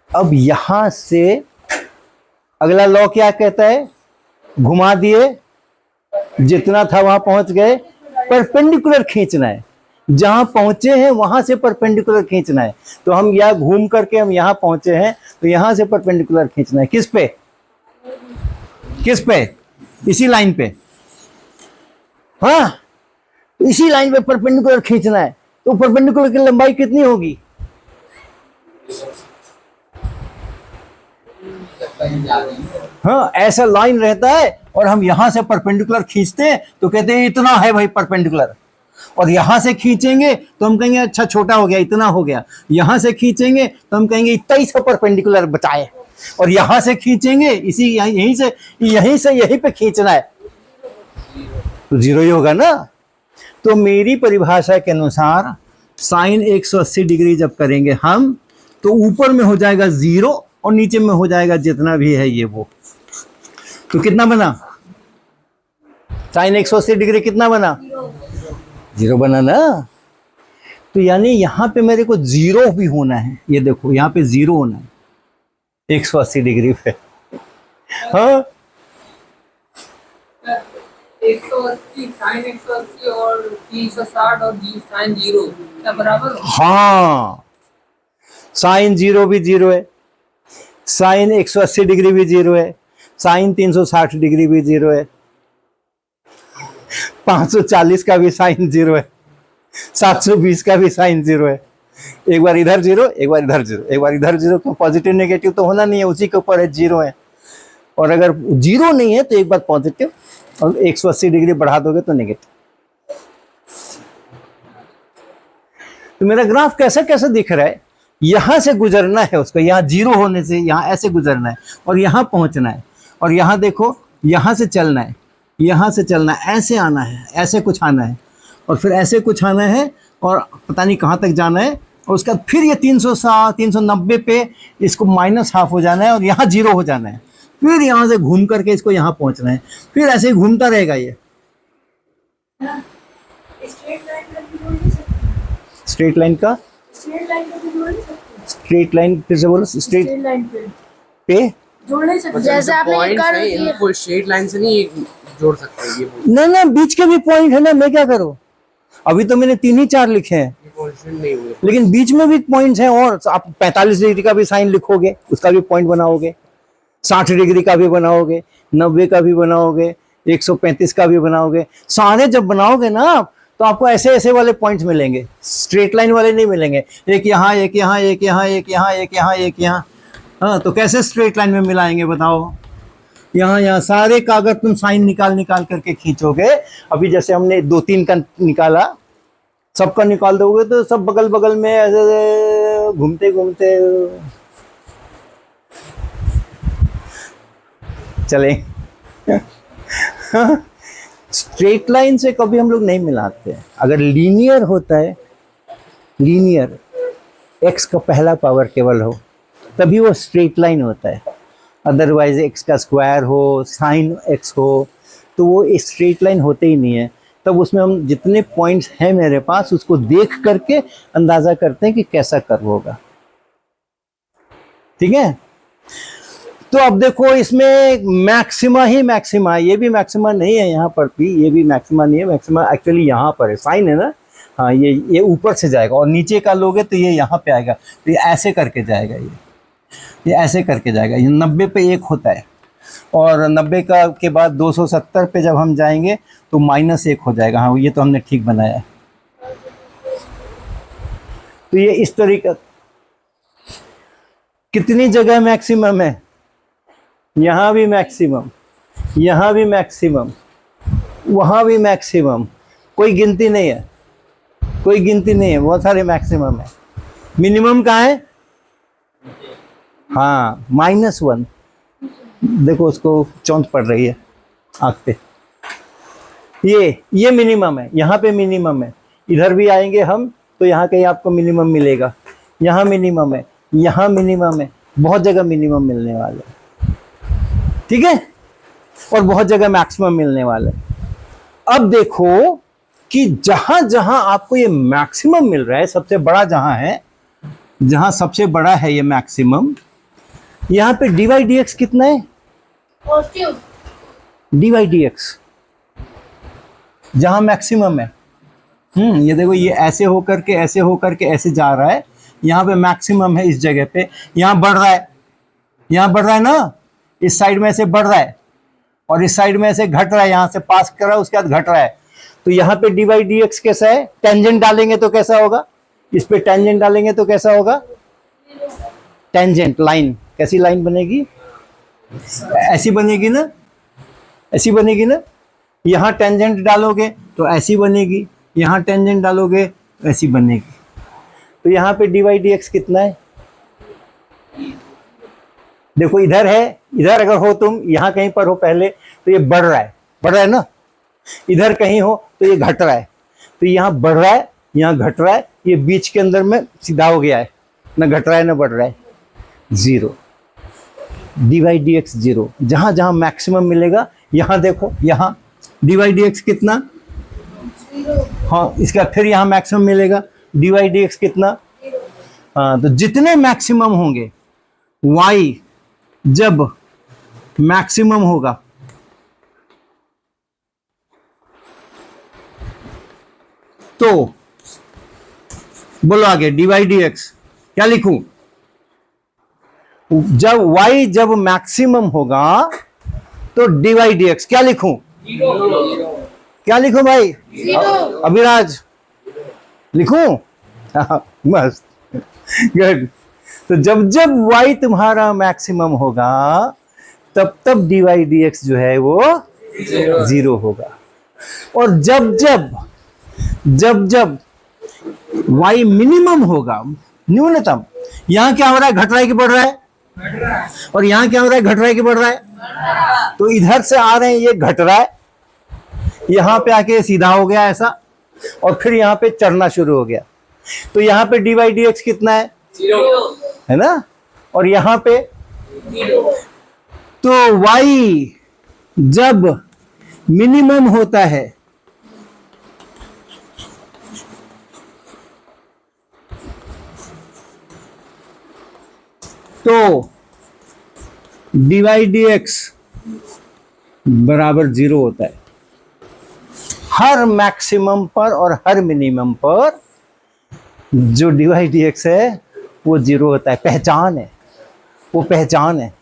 अब यहाँ से अगला लॉ क्या कहता है? घुमा दिए, जितना था वहां पहुंच गए, परपेंडिकुलर खींचना है। जहां पहुंचे हैं वहां से परपेंडिकुलर खींचना है। तो हम यहाँ घूम करके हम यहाँ पहुंचे हैं, तो यहां से परपेंडिकुलर खींचना है। किस पे? इसी लाइन पे। हाँ, इसी लाइन पे परपेंडिकुलर खींचना है। तो परपेंडिकुलर की लंबाई कितनी होगी? हाँ, ऐसा लाइन रहता है, और हम यहां से परपेंडिकुलर खींचते हैं तो कहते हैं इतना है भाई परपेंडिकुलर। और यहां से खींचेंगे तो हम कहेंगे अच्छा छोटा हो गया, इतना हो गया। यहां से खींचेंगे तो हम कहेंगे इतना ही सा परपेंडिकुलर बचाए। और यहां से खींचेंगे, यहीं से यहीं पे खींचना है, तो 0 ही होगा ना। तो मेरी परिभाषा के अनुसार साइन 180 डिग्री जब करेंगे हम, तो ऊपर में हो जाएगा 0 और नीचे में हो जाएगा जितना भी है ये वो। तो कितना बना? साइन 180 डिग्री कितना बना? 0 बना ना। तो यानी यहां पे मेरे को 0 भी होना है। ये देखो, यहां पे 0 होना है 180 डिग्री पे। हाँ, 180 साइन 180 और 360 और साइन 0 क्या बराबर हो? हाँ, साइन 0 भी 0 है, साइन 180 डिग्री भी 0 है, साइन 360 डिग्री भी 0 है, 540 का भी साइन 0 है, 720 का भी साइन 0 है। एक बार इधर 0, एक बार इधर 0, एक बार इधर 0। क्यों? पॉजिटिव नेगेटिव तो होना नहीं है, उसी के ऊपर है 0 है। और अगर 0 नहीं है तो एक बार पॉजिटिव, और 180 डिग्री बढ़ा दोगे तो नेगेटिव। तो मेरा ग्राफ कैसा कैसा दिख रहा है? यहां से गुजरना है उसको, यहाँ 0 होने से यहाँ ऐसे गुजरना है, और यहाँ पहुंचना है। और यहाँ देखो, यहाँ से चलना है, यहाँ से चलना है, ऐसे आना है, ऐसे कुछ आना है, और फिर ऐसे कुछ आना है, और पता नहीं कहाँ तक जाना है। और उसका फिर ये 390 पे इसको -½ हो जाना है, और यहाँ 0 हो जाना है। फिर यहाँ से घूम करके इसको यहाँ पहुँचना है, फिर ऐसे ही घूमता रहेगा ये। स्ट्रेट लाइन का, स्ट्रेट लाइन पे जोड़ नहीं सकते, स्ट्रेट लाइन फिर से बोलो, स्ट्रेट स्ट्रेट लाइन पे जोड़ नहीं सकते, मतलब जैसे जो आपने ये points कर हैं, दिया। इनको स्ट्रेट लाइन से नहीं जोड़ सकते ये बोल- ना ना बीच के भी पॉइंट है ना, मैं क्या करूं, अभी तो मैंने 3 ही 4 लिखे हैं, ये constant नहीं हुए। लेकिन बीच में भी पॉइंट्स हैं, और आप 45 डिग्री का भी साइन लिखोगे, उसका भी पॉइंट बनाओगे, 60 डिग्री का भी बनाओगे, 90 का भी बनाओगे, 135 का भी बनाओगे, सारे जब बनाओगे ना आप, तो आपको ऐसे ऐसे वाले पॉइंट्स मिलेंगे, स्ट्रेट लाइन वाले नहीं मिलेंगे, एक यहाँ एक यहाँ एक यहाँ एक यहाँ एक यहाँ एक यहाँ। हाँ, तो कैसे स्ट्रेट लाइन में मिलाएंगे बताओ, यहाँ यहाँ सारे का अगर तुम साइन निकाल निकाल करके खींचोगे, अभी जैसे हमने 2-3 का निकाला, सबका निकाल दोगे तो सब बगल बगल में ऐसे घूमते घूमते चले। स्ट्रेट लाइन से कभी हम लोग नहीं मिलाते हैं। अगर लीनियर होता है, लीनियर एक्स का पहला पावर केवल हो, तभी वो स्ट्रेट लाइन होता है। अदरवाइज एक्स का स्क्वायर हो, साइन एक्स हो, तो वो स्ट्रेट लाइन होते ही नहीं है। तब उसमें हम जितने पॉइंट्स हैं मेरे पास, उसको देख करके अंदाजा करते हैं कि कैसा कर्व होगा। ठीक है, तो अब देखो इसमें मैक्सिमा ही मैक्सिमा, ये भी मैक्सिमा नहीं है यहाँ पर भी, ये भी मैक्सिमा नहीं है, मैक्सिमा एक्चुअली यहाँ पर है, साइन है ना, हाँ ये ऊपर से जाएगा, और नीचे का लोगे तो ये यहाँ पे आएगा, तो ये ऐसे करके जाएगा, ये ऐसे करके जाएगा। ये 90 पे 1 होता है, और 90 का के बाद 270 पे जब हम जाएंगे तो -1 हो जाएगा। हाँ, ये तो हमने ठीक बनाया है। तो ये इस तरीके, कितनी जगह मैक्सिमम है, यहाँ भी मैक्सिमम, यहाँ भी मैक्सिमम, वहाँ भी मैक्सिमम, कोई गिनती नहीं है, कोई गिनती नहीं है, बहुत सारे मैक्सिमम है। मिनिमम कहाँ है, हाँ -1, देखो उसको चौंध पड़ रही है आँख पे, ये मिनिमम है, यहाँ पे मिनिमम है। इधर भी आएंगे हम तो यहाँ कहीं आपको मिनिमम मिलेगा, यहाँ मिनिमम है, यहाँ मिनिमम है, बहुत जगह मिनिमम मिलने वाला है। ठीक है, और बहुत जगह मैक्सिमम मिलने वाला है। अब देखो कि जहां जहां आपको ये मैक्सिमम मिल रहा है, सबसे बड़ा जहां है, जहां सबसे बड़ा है ये मैक्सिमम, यहाँ पे dy/dx कितना है, पॉजिटिव dy/dx जहां मैक्सिमम है। ये देखो, ये ऐसे होकर के ऐसे होकर के ऐसे जा रहा है, यहाँ पे मैक्सिमम है इस जगह पे, यहाँ बढ़ रहा है, यहाँ बढ़ रहा है ना, इस साइड में से बढ़ रहा है और इस साइड में से घट रहा है, यहाँ से पास कर रहा है उसके बाद घट रहा है। तो यहाँ पे dy/dx कैसा है, टेंजेंट डालेंगे तो कैसा होगा, इस पे टेंजेंट डालेंगे तो कैसा होगा, टेंजेंट लाइन, कैसी लाइन बनेगी, ऐसी बनेगी ना, ऐसी बनेगी ना। यहाँ टेंजेंट डालोगे तो ऐसी बनेगी, यहाँ टेंजेंट डालोगे ऐसी बनेगी। तो यहाँ पे dy/dx कितना है, देखो इधर है, इधर अगर हो तुम, यहाँ कहीं पर हो पहले तो ये बढ़ रहा है ना, इधर कहीं हो तो ये घट रहा है, तो यहाँ बढ़ रहा है, यहाँ घट रहा है, ये बीच के अंदर में सीधा हो गया है, ना घट रहा है ना बढ़ रहा है, 0, dy/dx 0। जहां जहां मैक्सिमम मिलेगा, यहाँ देखो, यहाँ dy/dx कितना, हाँ इसका फिर यहाँ मैक्सिमम मिलेगा, dy/dx कितना, हाँ तो जितने मैक्सिमम होंगे, y जब मैक्सिमम होगा तो बोलो आगे, dy/dx क्या लिखूं, जब y जब मैक्सिमम होगा तो dy/dx क्या लिखूं, क्या लिखूं भाई, अभिराज लिखूं, मस्त, गुड। तो जब जब y तुम्हारा मैक्सिमम होगा, तब तब dy/dx जो है वो 0 होगा। और जब जब y मिनिमम होगा, न्यूनतम, यहाँ क्या हो रहा है, घट रहा है कि बढ़ रहा है, और यहाँ क्या हो रहा है, घट रहा है कि बढ़ रहा है, तो इधर से आ रहे हैं ये घट रहा है, यहाँ पे आके सीधा हो गया ऐसा, और फिर यहाँ पे चढ़ना शुरू हो गया, तो यहाँ पे dy/dx कितना है, 0 है ना, और यहाँ पे 0। तो y जब मिनिमम होता है, तो dy dx बराबर 0 होता है हर मैक्सिमम पर और हर मिनिमम पर। जो dy dx है वो 0 होता है, पहचान है, वो पहचान है।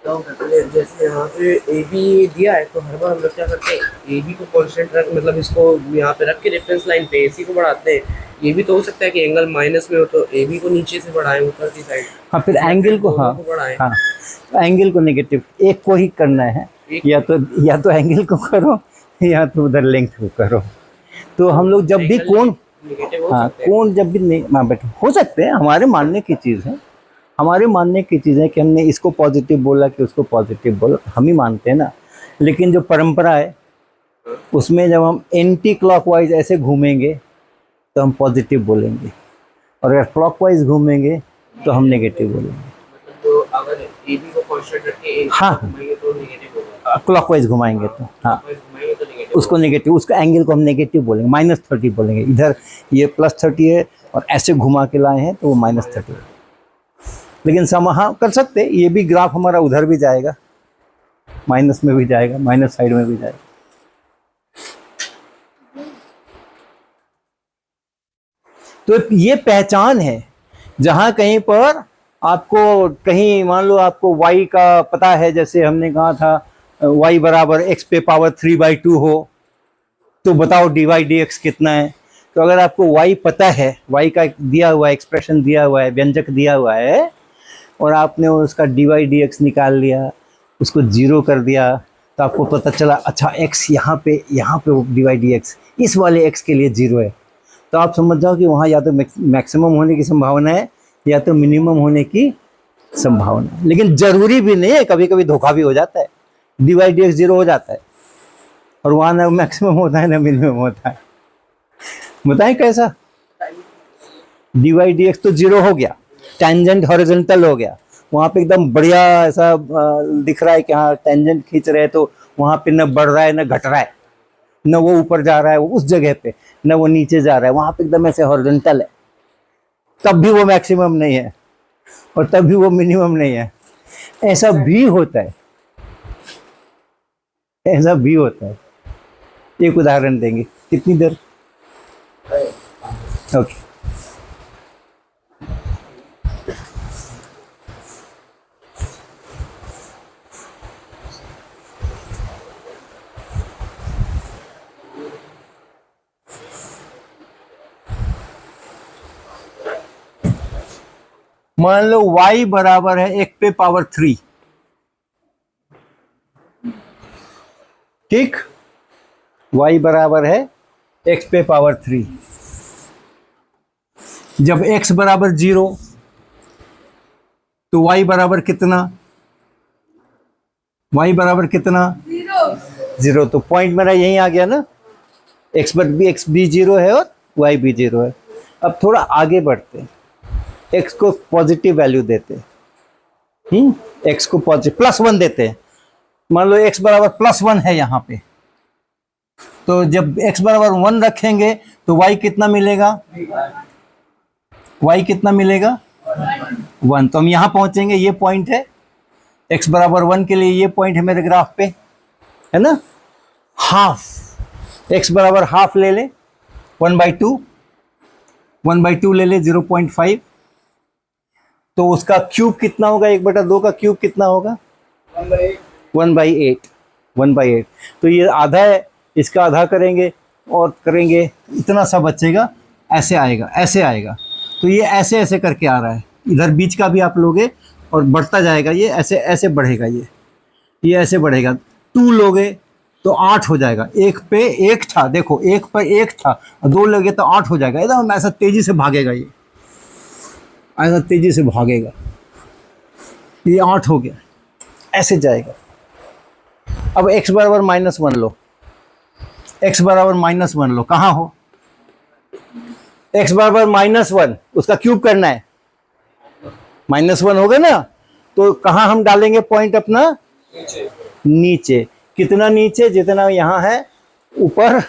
तो जैसे यहाँ पे ए बी दिया है तो हर बार हम लोग क्या करते हैं, ए बी को कांस्टेंट रख, मतलब इसको यहाँ पे रख के रेफरेंस लाइन पे ए सी को बढ़ाते हैं। ये भी तो हो सकता है कि एंगल माइनस में हो तो ए बी को नीचे से बढ़ाएं ऊपर की साइड। हाँ, फिर एंगल को, हाँ बढ़ाएं। हाँ, तो एंगल को नेगेटिव एक को ही करना है, या तो एंगल को करो या तो उधर लेंथ को करो। तो हम लोग जब भी कोण, नेगेटिव हो हाँ सकते हैं। कोण जब भी नहीं, हाँ बेटा हो सकते हैं, हमारे मानने की चीज़ है, हमारे मानने की चीज़ है कि हमने इसको पॉजिटिव बोला कि उसको पॉजिटिव बोला, हम ही मानते हैं ना। लेकिन जो परंपरा है उसमें जब हम एंटी क्लॉकवाइज ऐसे घूमेंगे तो हम पॉजिटिव बोलेंगे, और अगर क्लॉकवाइज घूमेंगे तो हम नेगेटिव बोलेंगे। मतलब तो अगर ए बी को कांस्टेंट रख के हाँ। घुमाएंगे तो नेगेटिव होगा, क्लॉकवाइज घुमाएंगे तो हाँ, घुमाएंगे तो नेगेटिव उसको नेगेटिव, उसका एंगल को हम नेगेटिव बोलेंगे, -30 बोलेंगे। इधर ये +30 है और ऐसे घुमा के लाए हैं तो वो -30 है। लेकिन हाँ कर सकते, ये भी ग्राफ हमारा उधर भी जाएगा, माइनस में भी जाएगा, माइनस साइड में भी जाएगा। तो ये पहचान है। जहां कहीं पर आपको, कहीं मान लो आपको y का पता है, जैसे हमने कहा था y बराबर x पे पावर 3/2 हो, तो बताओ dy dx कितना है। तो अगर आपको y पता है, y का दिया हुआ एक्सप्रेशन दिया हुआ है, व्यंजक दिया हुआ है, और आपने उसका dy dx निकाल लिया, उसको 0 कर दिया, तो आपको पता चला अच्छा x यहाँ पे dy dx इस वाले x के लिए 0 है। तो आप समझ जाओ कि वहाँ या तो मैक्सिमम होने की संभावना है या तो मिनिमम होने की संभावना है। लेकिन जरूरी भी नहीं है, कभी कभी धोखा भी हो जाता है, dy dx 0 हो जाता है और वहाँ ना मैक्सिमम होता है ना मिनिमम होता है। बताएं कैसा? dy dx तो 0 हो गया, टेंजेंट हॉरिजॉन्टल हो गया, वहाँ पे एकदम बढ़िया ऐसा दिख रहा है कि हाँ टेंजेंट खींच रहे हैं, तो वहाँ पे न बढ़ रहा है न घट रहा है, न वो ऊपर जा रहा है उस जगह पे, न वो नीचे जा रहा है, वहाँ पे एकदम ऐसे हॉरिजॉन्टल है। तब भी वो मैक्सिमम नहीं है और तब भी वो मिनिमम नहीं है। ऐसा भी होता है, ऐसा भी होता है। एक उदाहरण देंगे, कितनी देर? ओके। मान लो y बराबर है 1 पे पावर 3, ठीक? y बराबर है x पे पावर 3। जब x बराबर 0 तो y बराबर कितना? y बराबर कितना? 0। तो पॉइंट मेरा यही आ गया ना, x भी 0 है और y भी 0 है। अब थोड़ा आगे बढ़ते हैं, x को पॉजिटिव वैल्यू देते हैं, x को पॉजिटिव +1 देते हैं। मान लो x बराबर +1 है यहाँ पे, तो जब x बराबर 1 रखेंगे तो y कितना मिलेगा? y कितना मिलेगा? 1। तो हम यहाँ पहुंचेंगे, ये पॉइंट है x बराबर 1 के लिए, ये पॉइंट है मेरे ग्राफ पे, है ना? हाफ, x बराबर हाफ ले ले, 1/2 ले ले, 0.5। तो उसका क्यूब कितना होगा? 1/2 का क्यूब कितना होगा? 1/8। तो ये आधा है, इसका आधा करेंगे और करेंगे, इतना सा बचेगा, ऐसे आएगा, ऐसे आएगा। तो ये ऐसे ऐसे करके आ रहा है, इधर बीच का भी आप लोगे और बढ़ता जाएगा, ये ऐसे ऐसे बढ़ेगा, ये ऐसे बढ़ेगा। 2 लोगे तो 8 हो जाएगा, 1 पे 1 था, देखो 1 पर 1 था, 2 लोगे तो 8 हो जाएगा। एकदम ऐसा तेजी से भागेगा, ये ऐसा तेजी से भागेगा, ये 8 हो गया, ऐसे जाएगा। अब x बराबर -1 लो, x बराबर -1 लो, कहाँ हो? x बराबर -1, उसका क्यूब करना है, -1 होगा ना, तो कहाँ हम डालेंगे पॉइंट अपना? नीचे। कितना नीचे? जितना यहाँ है ऊपर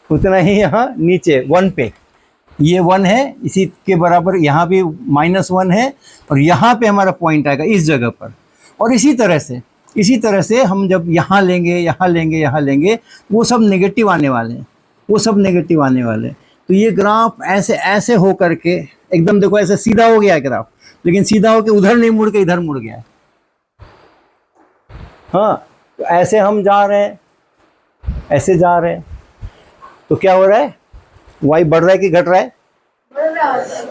उतना ही यहाँ नीचे, 1 पे। ये 1 है, इसी के बराबर यहाँ भी -1 है, और यहाँ पे हमारा पॉइंट आएगा इस जगह पर। और इसी तरह से हम जब यहाँ लेंगे, यहाँ लेंगे, यहाँ लेंगे, वो सब नेगेटिव आने वाले हैं, वो सब नेगेटिव आने वाले हैं। तो ये ग्राफ ऐसे ऐसे हो करके एकदम देखो ऐसे सीधा हो गया है ग्राफ, लेकिन सीधा होके उधर नहीं मुड़ के इधर मुड़ गया है। हाँ, तो ऐसे हम जा रहे हैं, ऐसे जा रहे हैं, तो क्या हो रहा है, y बढ़ रहा है कि घट रहा है?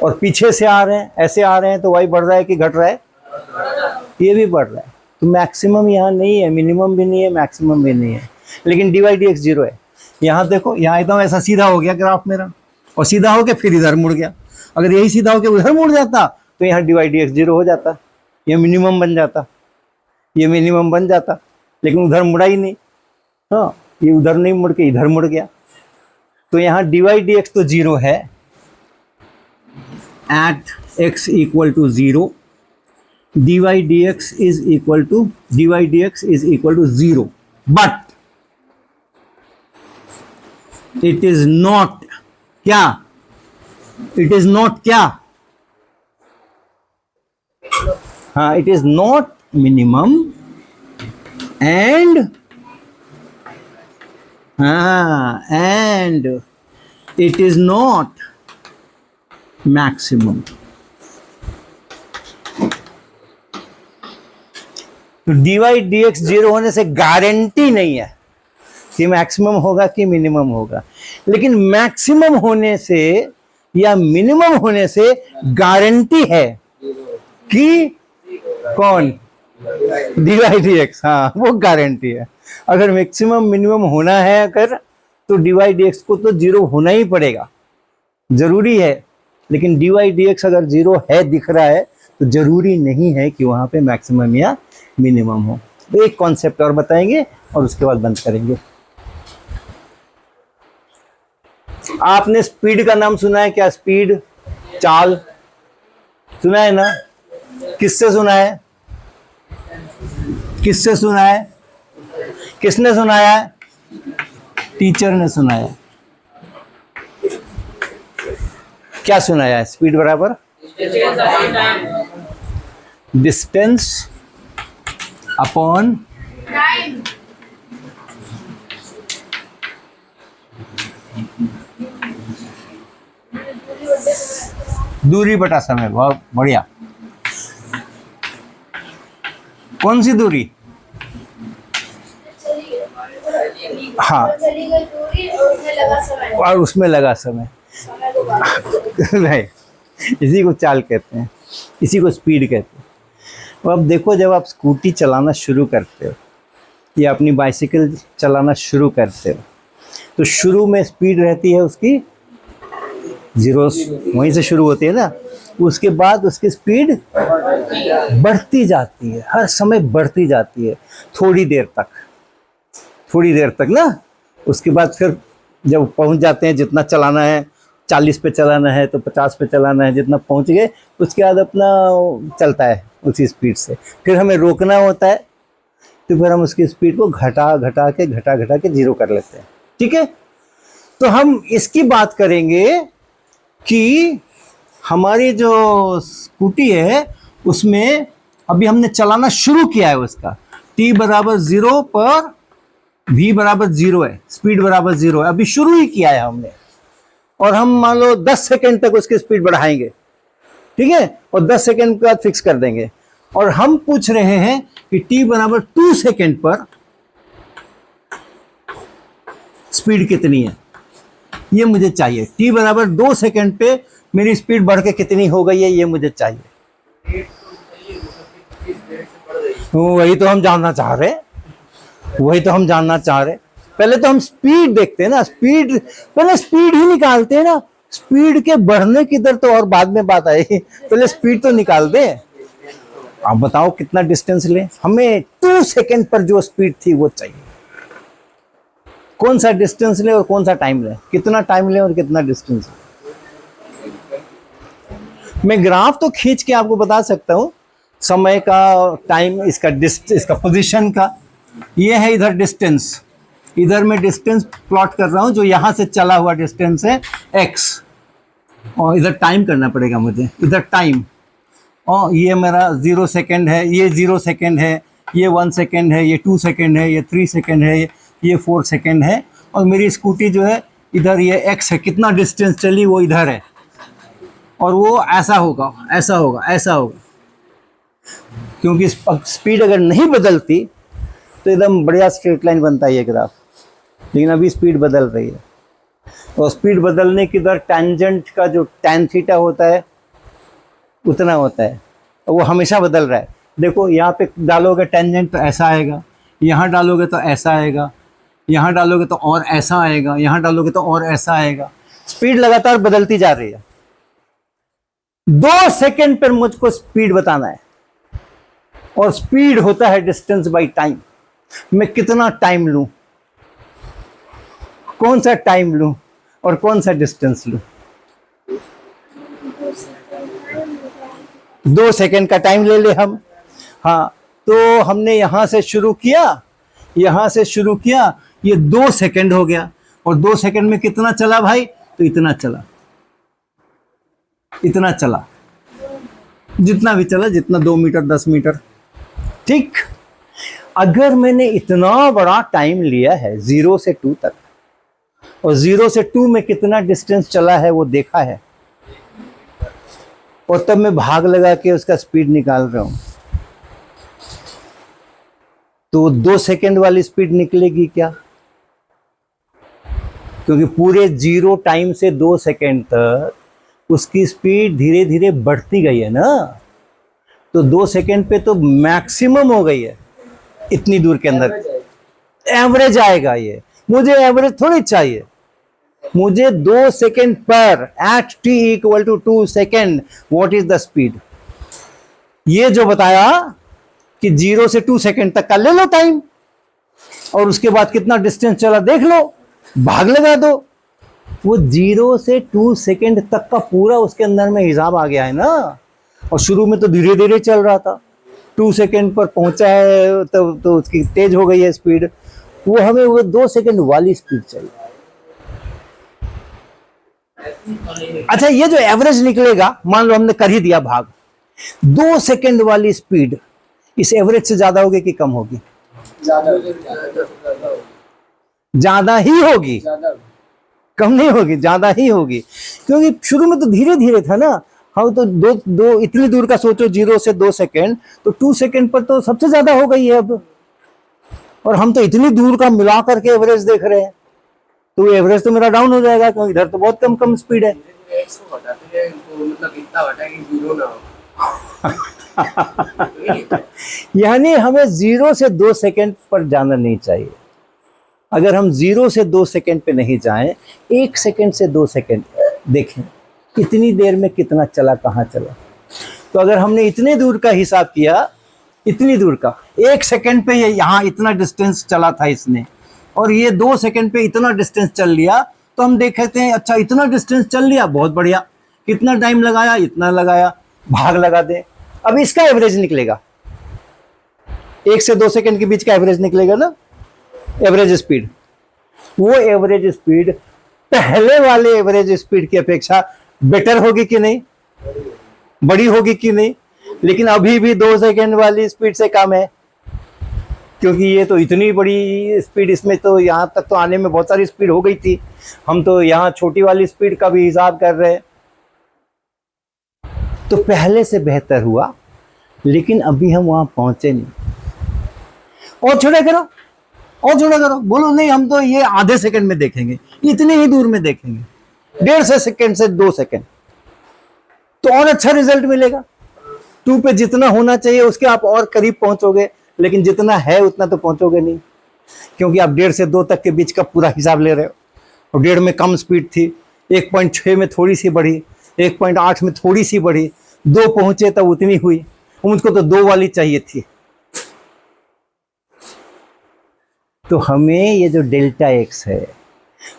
और पीछे से आ रहे हैं, ऐसे आ रहे हैं, तो y बढ़ रहा है कि घट रहा है? ये भी बढ़ रहा है। तो मैक्सिमम यहाँ नहीं है, मिनिमम भी नहीं है, मैक्सिमम भी नहीं है, लेकिन dy dx 0 है। यहाँ देखो, यहाँ एकदम ऐसा सीधा हो गया ग्राफ मेरा, और सीधा होके फिर इधर मुड़ गया। अगर यही सीधा होके उधर मुड़ जाता तो यहाँ dy dx 0 हो जाता, ये मिनिमम बन जाता, ये मिनिमम बन जाता, लेकिन उधर मुड़ा ही नहीं। हाँ, ये उधर नहीं मुड़ के इधर मुड़ गया। तो यहाँ dy dx तो 0 है, at x equal to 0, dy dx is equal to 0, but it is not क्या, it is not क्या, हाँ, it is not minimum and it is not maximum। तो dy dx 0 होने से गारंटी नहीं है कि मैक्सिमम होगा कि मिनिमम होगा, लेकिन मैक्सिमम होने से या मिनिमम होने से गारंटी है कि कौन, dy dx, हाँ, वो गारंटी है। अगर मैक्सिमम मिनिमम होना है अगर, तो dy dx को तो 0 होना ही पड़ेगा, जरूरी है। लेकिन dy dx अगर 0 है, दिख रहा है, तो जरूरी नहीं है कि वहां पे मैक्सिमम या मिनिमम हो। एक कॉन्सेप्ट और बताएंगे और उसके बाद बंद करेंगे। आपने स्पीड का नाम सुना है क्या? स्पीड, चाल सुना है ना? किससे सुना है? किससे सुना है? किसने सुनाया है? टीचर ने सुनाया। क्या सुनाया है? स्पीड बराबर डिस्टेंस अपॉन दूरी बटा समय। बहुत बढ़िया। कौन सी दूरी? हाँ, और उसमें लगा समय। नहीं, इसी को चाल कहते हैं, इसी को स्पीड कहते हैं। तो अब देखो, जब आप स्कूटी चलाना शुरू करते हो या अपनी बाइसिकल चलाना शुरू करते हो, तो शुरू में स्पीड रहती है उसकी 0, वहीं से शुरू होती है ना। उसके बाद उसकी स्पीड बढ़ती जाती है, हर समय बढ़ती जाती है, थोड़ी देर तक ना। उसके बाद फिर जब पहुंच जाते हैं, जितना चलाना है, 40 पे चलाना है तो 50 पे चलाना है, जितना पहुंच गए उसके बाद अपना चलता है उसी स्पीड से। फिर हमें रोकना होता है, तो फिर हम उसकी स्पीड को घटा के 0 कर लेते हैं। ठीक है, तो हम इसकी बात करेंगे कि हमारी जो स्कूटी है उसमें अभी हमने चलाना शुरू किया है, उसका t बराबर 0 पर v बराबर 0 है, स्पीड बराबर 0 है, अभी शुरू ही किया है हमने। और हम मान लो 10 सेकेंड तक उसकी स्पीड बढ़ाएंगे, ठीक है, और 10 सेकेंड के बाद फिक्स कर देंगे। और हम पूछ रहे हैं कि t बराबर 2 सेकेंड पर स्पीड कितनी है, ये मुझे चाहिए। t बराबर 2 सेकेंड पे मेरी स्पीड बढ़ के कितनी हो गई है, ये मुझे चाहिए। वही तो हम जानना चाह रहे हैं, पहले तो हम स्पीड देखते हैं ना, पहले स्पीड ही निकालते हैं ना। स्पीड के बढ़ने की दर तो और बाद में बात आएगी, पहले स्पीड तो निकाल दे। आप बताओ कितना डिस्टेंस ले, हमें 2 सेकेंड पर जो स्पीड थी वो चाहिए। कौन सा डिस्टेंस ले और कौन सा टाइम ले, कितना टाइम ले और कितना डिस्टेंस। मैं ग्राफ तो खींच के आपको बता सकता हूँ, समय का, टाइम, इसका पोजीशन का। ये है इधर डिस्टेंस, इधर मैं डिस्टेंस प्लॉट कर रहा हूँ, जो यहाँ से चला हुआ डिस्टेंस है x, और इधर टाइम करना पड़ेगा मुझे, इधर टाइम। और ये मेरा 0 सेकेंड है, ये 0 सेकेंड है, ये 1 सेकेंड है, ये 2 सेकेंड है, ये 3 सेकेंड है, ये 4 सेकेंड है। और मेरी स्कूटी जो है इधर ये x है, कितना डिस्टेंस चली वो इधर है, और वो ऐसा होगा, ऐसा होगा, ऐसा होगा। क्योंकि स्पीड अगर नहीं बदलती तो एकदम बढ़िया स्ट्रेट लाइन बनता है ये ग्राफ, लेकिन अभी स्पीड बदल रही है। और स्पीड बदलने की दर टेंजेंट का जो tan थीटा होता है उतना होता है, और वो हमेशा बदल रहा है। देखो यहाँ पे डालोगे टेंजेंट तो ऐसा आएगा, यहाँ डालोगे तो ऐसा आएगा, यहाँ डालोगे तो और ऐसा आएगा, यहाँ डालोगे तो और ऐसा आएगा। स्पीड लगातार बदलती जा रही है। 2 सेकेंड पर मुझको स्पीड बताना है, और स्पीड होता है डिस्टेंस बाई टाइम। मैं कितना टाइम लूं, कौन सा टाइम लूं और कौन सा डिस्टेंस लूं। 2 सेकेंड का टाइम ले ले हम। हाँ, तो हमने यहां से शुरू किया, यहां से शुरू किया, ये 2 सेकेंड हो गया। और 2 सेकेंड में कितना चला भाई, तो इतना चला, इतना चला, जितना भी चला, जितना 2 मीटर 10 मीटर, ठीक। अगर मैंने इतना बड़ा टाइम लिया है 0 से 2 तक, और 0 से 2 में कितना डिस्टेंस चला है वो देखा है, और तब मैं भाग लगा के उसका स्पीड निकाल रहा हूं, तो 2 सेकेंड वाली स्पीड निकलेगी क्या? क्योंकि पूरे 0 टाइम से 2 सेकेंड तक उसकी स्पीड धीरे धीरे बढ़ती गई है ना, तो 2 सेकेंड पे तो मैक्सिमम हो गई है इतनी दूर के अंदर। एवरेज आएगा ये, मुझे एवरेज थोड़ी चाहिए, मुझे 2 सेकेंड पर at t equal to 2 second what is the speed. ये जो बताया कि 0 से 2 सेकेंड तक का ले लो टाइम, और उसके बाद कितना डिस्टेंस चला देख लो, भाग लगा दो। वो 0 से 2 सेकेंड तक का पूरा उसके अंदर में हिसाब आ गया है ना। और शुरू में तो धीरे धीरे चल रहा था, 2 सेकेंड पर पहुंचा है तो उसकी तेज हो गई है स्पीड। वो हमें वो 2 सेकेंड वाली स्पीड चाहिए। अच्छा, ये जो एवरेज निकलेगा, मान लो हमने कर ही दिया भाग, 2 सेकेंड वाली स्पीड इस एवरेज से ज्यादा होगी कि कम होगी? ज्यादा ही होगी, कम नहीं होगी, ज्यादा ही होगी। क्योंकि शुरू में तो धीरे धीरे था ना। हाँ, तो दो इतनी दूर का सोचो, 0 से 2 सेकेंड, तो 2 सेकेंड पर तो सबसे ज्यादा हो गई है अब। और हम तो इतनी दूर का मिला करके एवरेज देख रहे हैं, तो एवरेज तो मेरा डाउन हो जाएगा, क्योंकि इधर तो बहुत कम कम स्पीड है। यानी हमें 0 से 2 सेकेंड पर जाना नहीं चाहिए। अगर हम 0 से 2 सेकेंड पे नहीं जाएं, 1 सेकेंड से 2 सेकेंड देखें इतनी देर में कितना चला, कहाँ चला। तो अगर हमने इतने दूर का हिसाब किया, इतनी दूर का, 1 सेकेंड पे ये यहाँ इतना डिस्टेंस चला था इसने, और ये 2 सेकेंड पे इतना डिस्टेंस चल लिया, तो हम देखते हैं अच्छा इतना डिस्टेंस चल लिया, बहुत बढ़िया। कितना टाइम लगाया, इतना लगाया, भाग लगा दे। अब इसका एवरेज निकलेगा, 1 से 2 सेकेंड के बीच का एवरेज निकलेगा ना, एवरेज स्पीड। वो एवरेज स्पीड पहले वाले एवरेज स्पीड की अपेक्षा बेटर होगी कि नहीं, बड़ी होगी कि नहीं? लेकिन अभी भी 2 सेकेंड वाली स्पीड से कम है, क्योंकि ये तो इतनी बड़ी स्पीड, इसमें तो यहाँ तक तो आने में बहुत सारी स्पीड हो गई थी। हम तो यहाँ छोटी वाली स्पीड का भी हिसाब कर रहे हैं। तो पहले से बेहतर हुआ, लेकिन अभी हम वहां पहुंचे नहीं। और छोटा करो, और छोटा करो, बोलो नहीं हम तो ये आधे सेकंड में देखेंगे, इतने ही दूर में देखेंगे, 1.5 सेकंड से 2 सेकंड, तो और अच्छा रिजल्ट मिलेगा। 2 पे जितना होना चाहिए उसके आप और करीब पहुंचोगे, लेकिन जितना है उतना तो पहुंचोगे नहीं, क्योंकि आप 1.5 से 2 तक के बीच का पूरा हिसाब ले रहे हो। और 1.5 में कम स्पीड थी, 1.6 में थोड़ी सी बढ़ी, 1.8 में थोड़ी सी बढ़ी, 2 पहुंचे तब उतनी हुई। मुझको तो 2 वाली चाहिए थी। तो हमें ये जो डेल्टा एक्स है,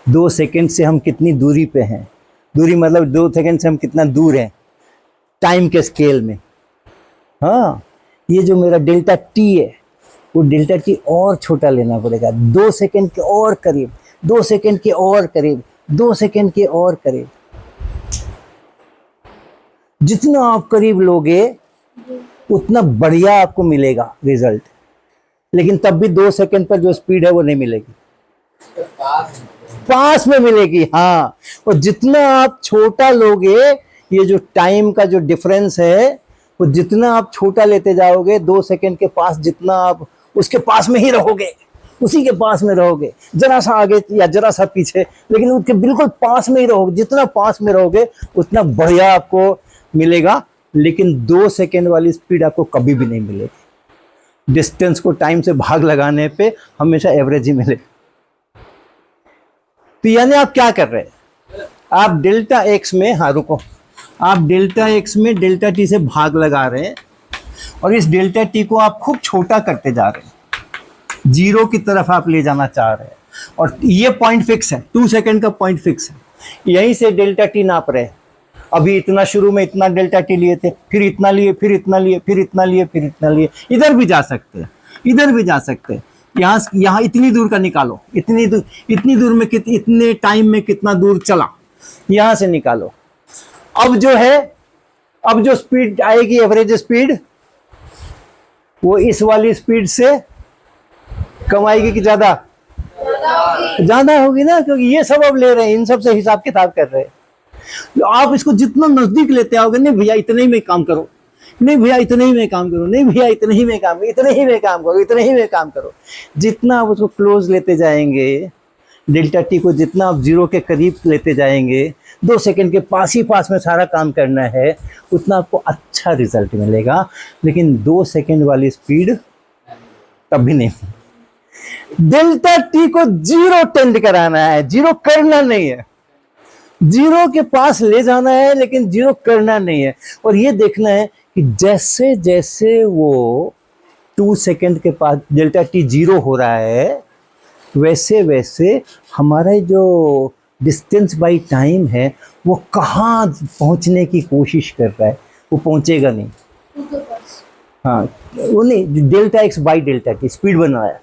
2 सेकेंड से हम कितनी दूरी पे हैं, दूरी मतलब 2 सेकेंड से हम कितना दूर हैं टाइम के स्केल में। हाँ, ये जो मेरा डेल्टा टी है, वो डेल्टा टी और छोटा लेना पड़ेगा, 2 सेकेंड के और करीब, 2 सेकेंड के और करीब, 2 सेकेंड के और करीब। जितना आप करीब लोगे उतना बढ़िया आपको मिलेगा रिजल्ट, लेकिन तब भी 2 सेकंड पर जो स्पीड है वो नहीं मिलेगी, पास में मिलेगी। हाँ, और जितना आप छोटा लोगे, ये जो टाइम का जो डिफरेंस है वो जितना आप छोटा लेते जाओगे, 2 सेकंड के पास जितना आप उसके पास में ही रहोगे, उसी के पास में रहोगे, जरा सा आगे या जरा सा पीछे, लेकिन उसके बिल्कुल पास में ही रहोगे। जितना पास में रहोगे उतना बढ़िया आपको मिलेगा, लेकिन 2 सेकंड वाली स्पीड आपको कभी भी नहीं मिलेगी। डिस्टेंस को टाइम से भाग लगाने पे हमेशा एवरेज ही मिलेगा। तो यानी आप क्या कर रहे हैं, आप डेल्टा एक्स में, हाँ रुको, आप डेल्टा एक्स में डेल्टा टी से भाग लगा रहे हैं और इस डेल्टा टी को आप खूब छोटा करते जा रहे हैं, 0 की तरफ आप ले जाना चाह रहे हैं। और ये पॉइंट फिक्स है, 2 सेकंड का पॉइंट फिक्स है, यहीं से डेल्टा टी नाप रहे हैं। अभी इतना शुरू में इतना डेल्टा टी लिए थे, फिर इतना लिए, फिर इतना लिए, फिर इतना लिए, फिर इतना लिए। इधर भी जा सकते हैं, इधर भी जा सकते हैं। यहाँ इतनी दूर का निकालो, इतनी दूर में इतने टाइम में कितना दूर चला, यहाँ से निकालो। अब जो है, अब जो स्पीड आएगी एवरेज स्पीड, वो इस वाली स्पीड से कम आएगी कि ज्यादा होगी ना, क्योंकि ये सब अब ले रहे हैं, इन सब से हिसाब किताब कर रहे हैं। तो आप इसको जितना नजदीक लेते आओगे, नहीं भैया इतने ही में काम करो, नहीं भैया इतने ही में काम करो, नहीं भैया इतने ही में काम करो, इतने ही में काम करो, इतने ही में काम करो। जितना आप उसको क्लोज लेते जाएंगे, डेल्टा टी को जितना आप 0 के करीब लेते जाएंगे, 2 सेकंड के पास ही पास में सारा काम करना है, उतना आपको अच्छा रिजल्ट मिलेगा। लेकिन 2 सेकंड वाली स्पीड कभी नहीं। डेल्टा टी को 0 टेंड कराना है, 0 करना नहीं है, 0 के पास ले जाना है, लेकिन 0 करना नहीं है। और ये देखना है कि जैसे जैसे वो 2 सेकंड के पास डेल्टा टी 0 हो रहा है, वैसे वैसे हमारा जो डिस्टेंस बाई टाइम है वो कहाँ पहुँचने की कोशिश कर रहा है, वो पहुँचेगा नहीं। हाँ, वो नहीं, delta x by delta T speed बन रहा है,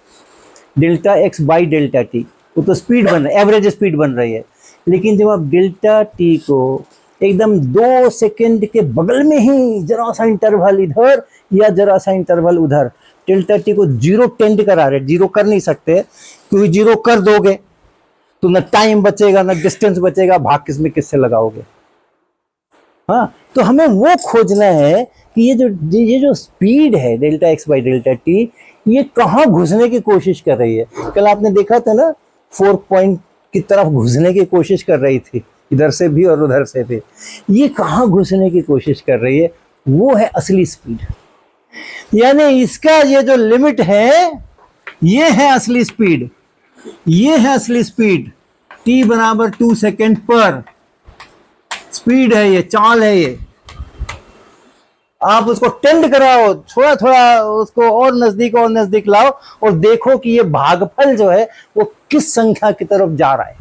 delta x by delta T, वो तो स्पीड बन रहा है, एवरेज स्पीड बन रही है। लेकिन जब आप डेल्टा टी को एकदम 2 सेकंड के बगल में ही जरा सा इंटरवल इधर या जरा सा इंटरवल उधर, डेल्टा टी को 0 टेंड करा रहे, 0 कर नहीं सकते, क्योंकि 0 कर दोगे तो न टाइम बचेगा, न डिस्टेंस बचेगा, भाग किसमें किससे लगाओगे। हाँ, तो हमें वो खोजना है कि ये जो स्पीड है delta x by delta T, ये कहाँ घुसने की कोशिश कर रही है। कल आपने देखा था ना, 4 पॉइंट की तरफ घुसने की कोशिश कर रही थी, इधर से भी और उधर से भी। ये कहाँ घुसने की कोशिश कर रही है, वो है असली स्पीड। यानी इसका ये जो लिमिट है, ये है असली स्पीड, ये है असली स्पीड। t बराबर 2 सेकेंड पर स्पीड है, ये चाल है। ये आप उसको टेंड कराओ, थोड़ा थोड़ा उसको और नजदीक लाओ और देखो कि ये भागफल जो है वो किस संख्या की तरफ जा रहा है,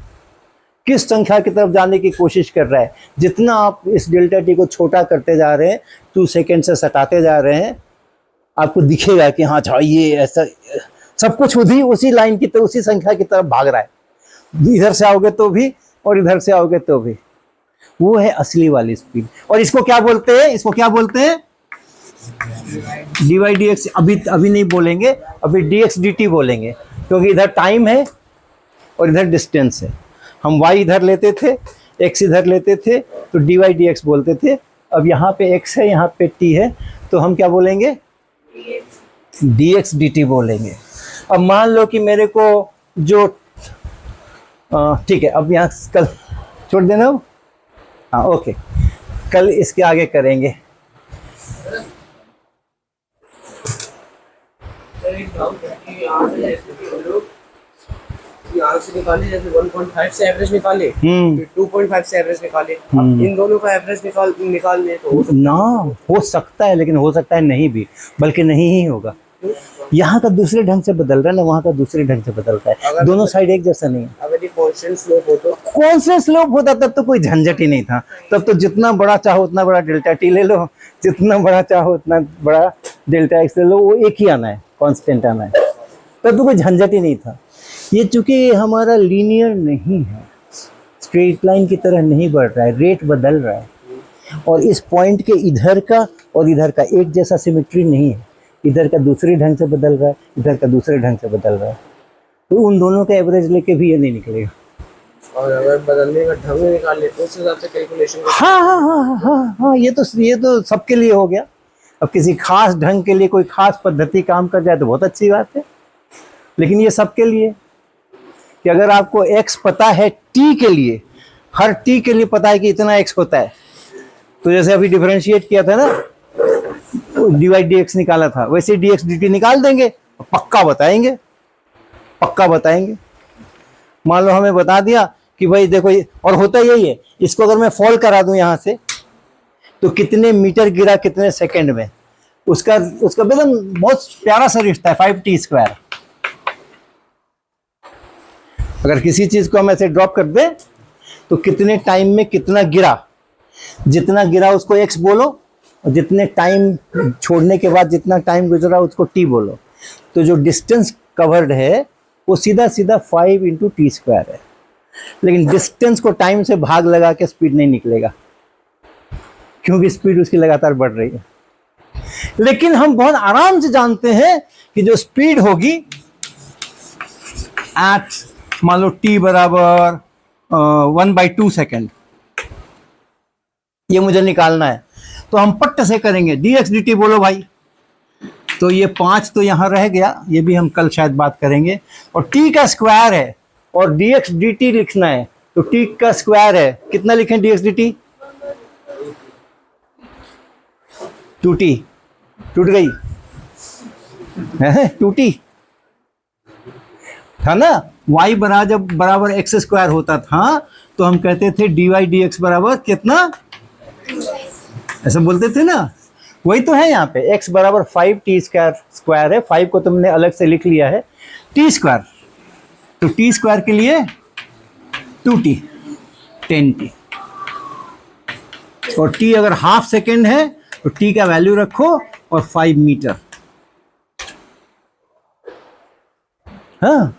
किस संख्या की तरफ जाने की कोशिश कर रहा है। जितना आप इस डेल्टा टी को छोटा करते जा रहे हैं, 2 सेकेंड से सटाते जा रहे हैं, आपको दिखेगा कि हाँ ये ऐसा सब कुछ उसी लाइन की तरफ, उसी संख्या की तरफ भाग रहा है। इधर से आओगे तो भी और इधर से आओगे तो भी, वो है असली वाली स्पीड। और इसको क्या बोलते हैं, इसको क्या बोलते हैं, dy dx। अभी नहीं बोलेंगे, अभी dx dt बोलेंगे, क्योंकि इधर टाइम है और इधर डिस्टेंस है। हम y इधर लेते थे, x इधर लेते थे, तो dy dx बोलते थे। अब यहाँ पे x है, यहाँ पे t है, तो हम क्या बोलेंगे, dx dt बोलेंगे। अब मान लो कि मेरे को जो ठीक है, अब यहाँ कल छोड़ देना। हाँ ओके, कल इसके आगे करेंगे। यहाँ से निकाले, जैसे 1.5 से एवरेज निकाले, फिर 2.5 से एवरेज निकाले, अब इन दोनों का एवरेज निकाल ले तो ना हो सकता है, लेकिन हो सकता है नहीं भी, बल्कि नहीं ही होगा। यहाँ का दूसरे ढंग से बदल रहा है ना, वहाँ का दूसरे ढंग से बदल रहा है, दोनों साइड एक जैसा नहीं है। अगर ये कांस्टेंट स्लोप हो तो, कांस्टेंट स्लोप होता तब तो कोई झंझट ही नहीं था, तब तो जितना बड़ा चाहो उतना बड़ा डेल्टा टी ले लो, जितना बड़ा चाहो उतना बड़ा डेल्टा एक्स ले लो, वो एक ही आना है, कांस्टेंट आना है, तब तो कोई झंझट ही नहीं था। ये चूंकि हमारा लीनियर नहीं है, स्ट्रेट लाइन की तरह नहीं बढ़ रहा है, रेट बदल रहा है, और इस पॉइंट के इधर का और इधर का एक जैसा सिमेट्री नहीं है, इधर का दूसरे ढंग से बदल रहा है, इधर का दूसरे ढंग से बदल रहा है, तो उन दोनों का एवरेज लेके भी ये नहीं निकलेगा। और अगर बदलने का ढंग निकाल ले तो उस हिसाब से कैलकुलेशन हाँ, ये तो सबके लिए हो गया। अब किसी खास ढंग के लिए कोई खास पद्धति काम कर जाए तो बहुत अच्छी बात है, लेकिन ये सबके लिए कि अगर आपको x पता है t के लिए, हर t के लिए पता है कि इतना x होता है, तो जैसे अभी डिफरेंशिएट किया था ना, dy dx निकाला था, वैसे dx dt निकाल देंगे, पक्का बताएंगे। मान लो हमें बता दिया कि भाई देखो और होता यही है, इसको अगर मैं फॉल करा दूं यहाँ से तो कितने मीटर गिरा कितने सेकंड में, उसका एकदम बहुत प्यारा सा रिश्ता है 5t²। अगर किसी चीज को हम ऐसे ड्रॉप कर दें तो कितने टाइम में कितना गिरा, जितना गिरा उसको x बोलो, और जितने टाइम छोड़ने के बाद जितना टाइम गुजरा उसको t बोलो, तो जो डिस्टेंस कवर्ड है वो सीधा 5 × t² है। लेकिन डिस्टेंस को टाइम से भाग लगा के स्पीड नहीं निकलेगा, क्योंकि स्पीड उसकी लगातार बढ़ रही है। लेकिन हम बहुत आराम से जानते हैं कि जो स्पीड होगी एट मान लो t बराबर 1/2 सेकेंड, ये मुझे निकालना है, तो हम पट्ट से करेंगे dx dt बोलो भाई, तो ये 5 तो यहाँ रह गया, ये भी हम कल शायद बात करेंगे, और t का स्क्वायर है और dx dt लिखना है, तो t का स्क्वायर है, कितना लिखें dx dt? 2t, टूट गई है 2t था ना। y जब बराबर x² होता था तो हम कहते थे dy dx बराबर कितना, ऐसा बोलते थे ना, वही तो है यहाँ पे। x बराबर 5t² है, 5 को तुमने अलग से लिख लिया है, t², तो t² के लिए 2t 10t, और t अगर हाफ सेकेंड है तो t का वैल्यू रखो और 5 मीटर। हाँ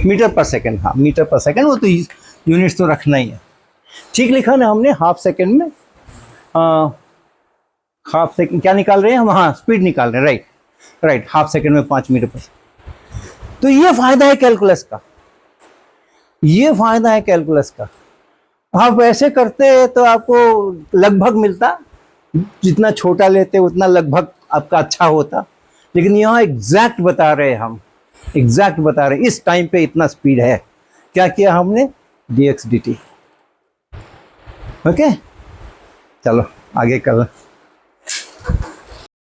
मीटर पर सेकेंड, हाँ मीटर पर सेकेंड, वो तो यूनिट्स तो रखना ही है। ठीक लिखा ना हमने, हाफ सेकेंड में हाफ सेकेंड क्या निकाल रहे हैं हम, हाँ स्पीड निकाल रहे हैं, राइट, हाफ सेकेंड में 5 मीटर पर। तो ये फायदा है कैलकुलस का, आप ऐसे करते तो आपको लगभग मिलता, जितना छोटा लेते उतना लगभग आपका अच्छा होता, लेकिन यहाँ एग्जैक्ट बता रहे हैं हम, इस टाइम पे इतना स्पीड है, क्या किया हमने, dx dt। ओके, चलो आगे कल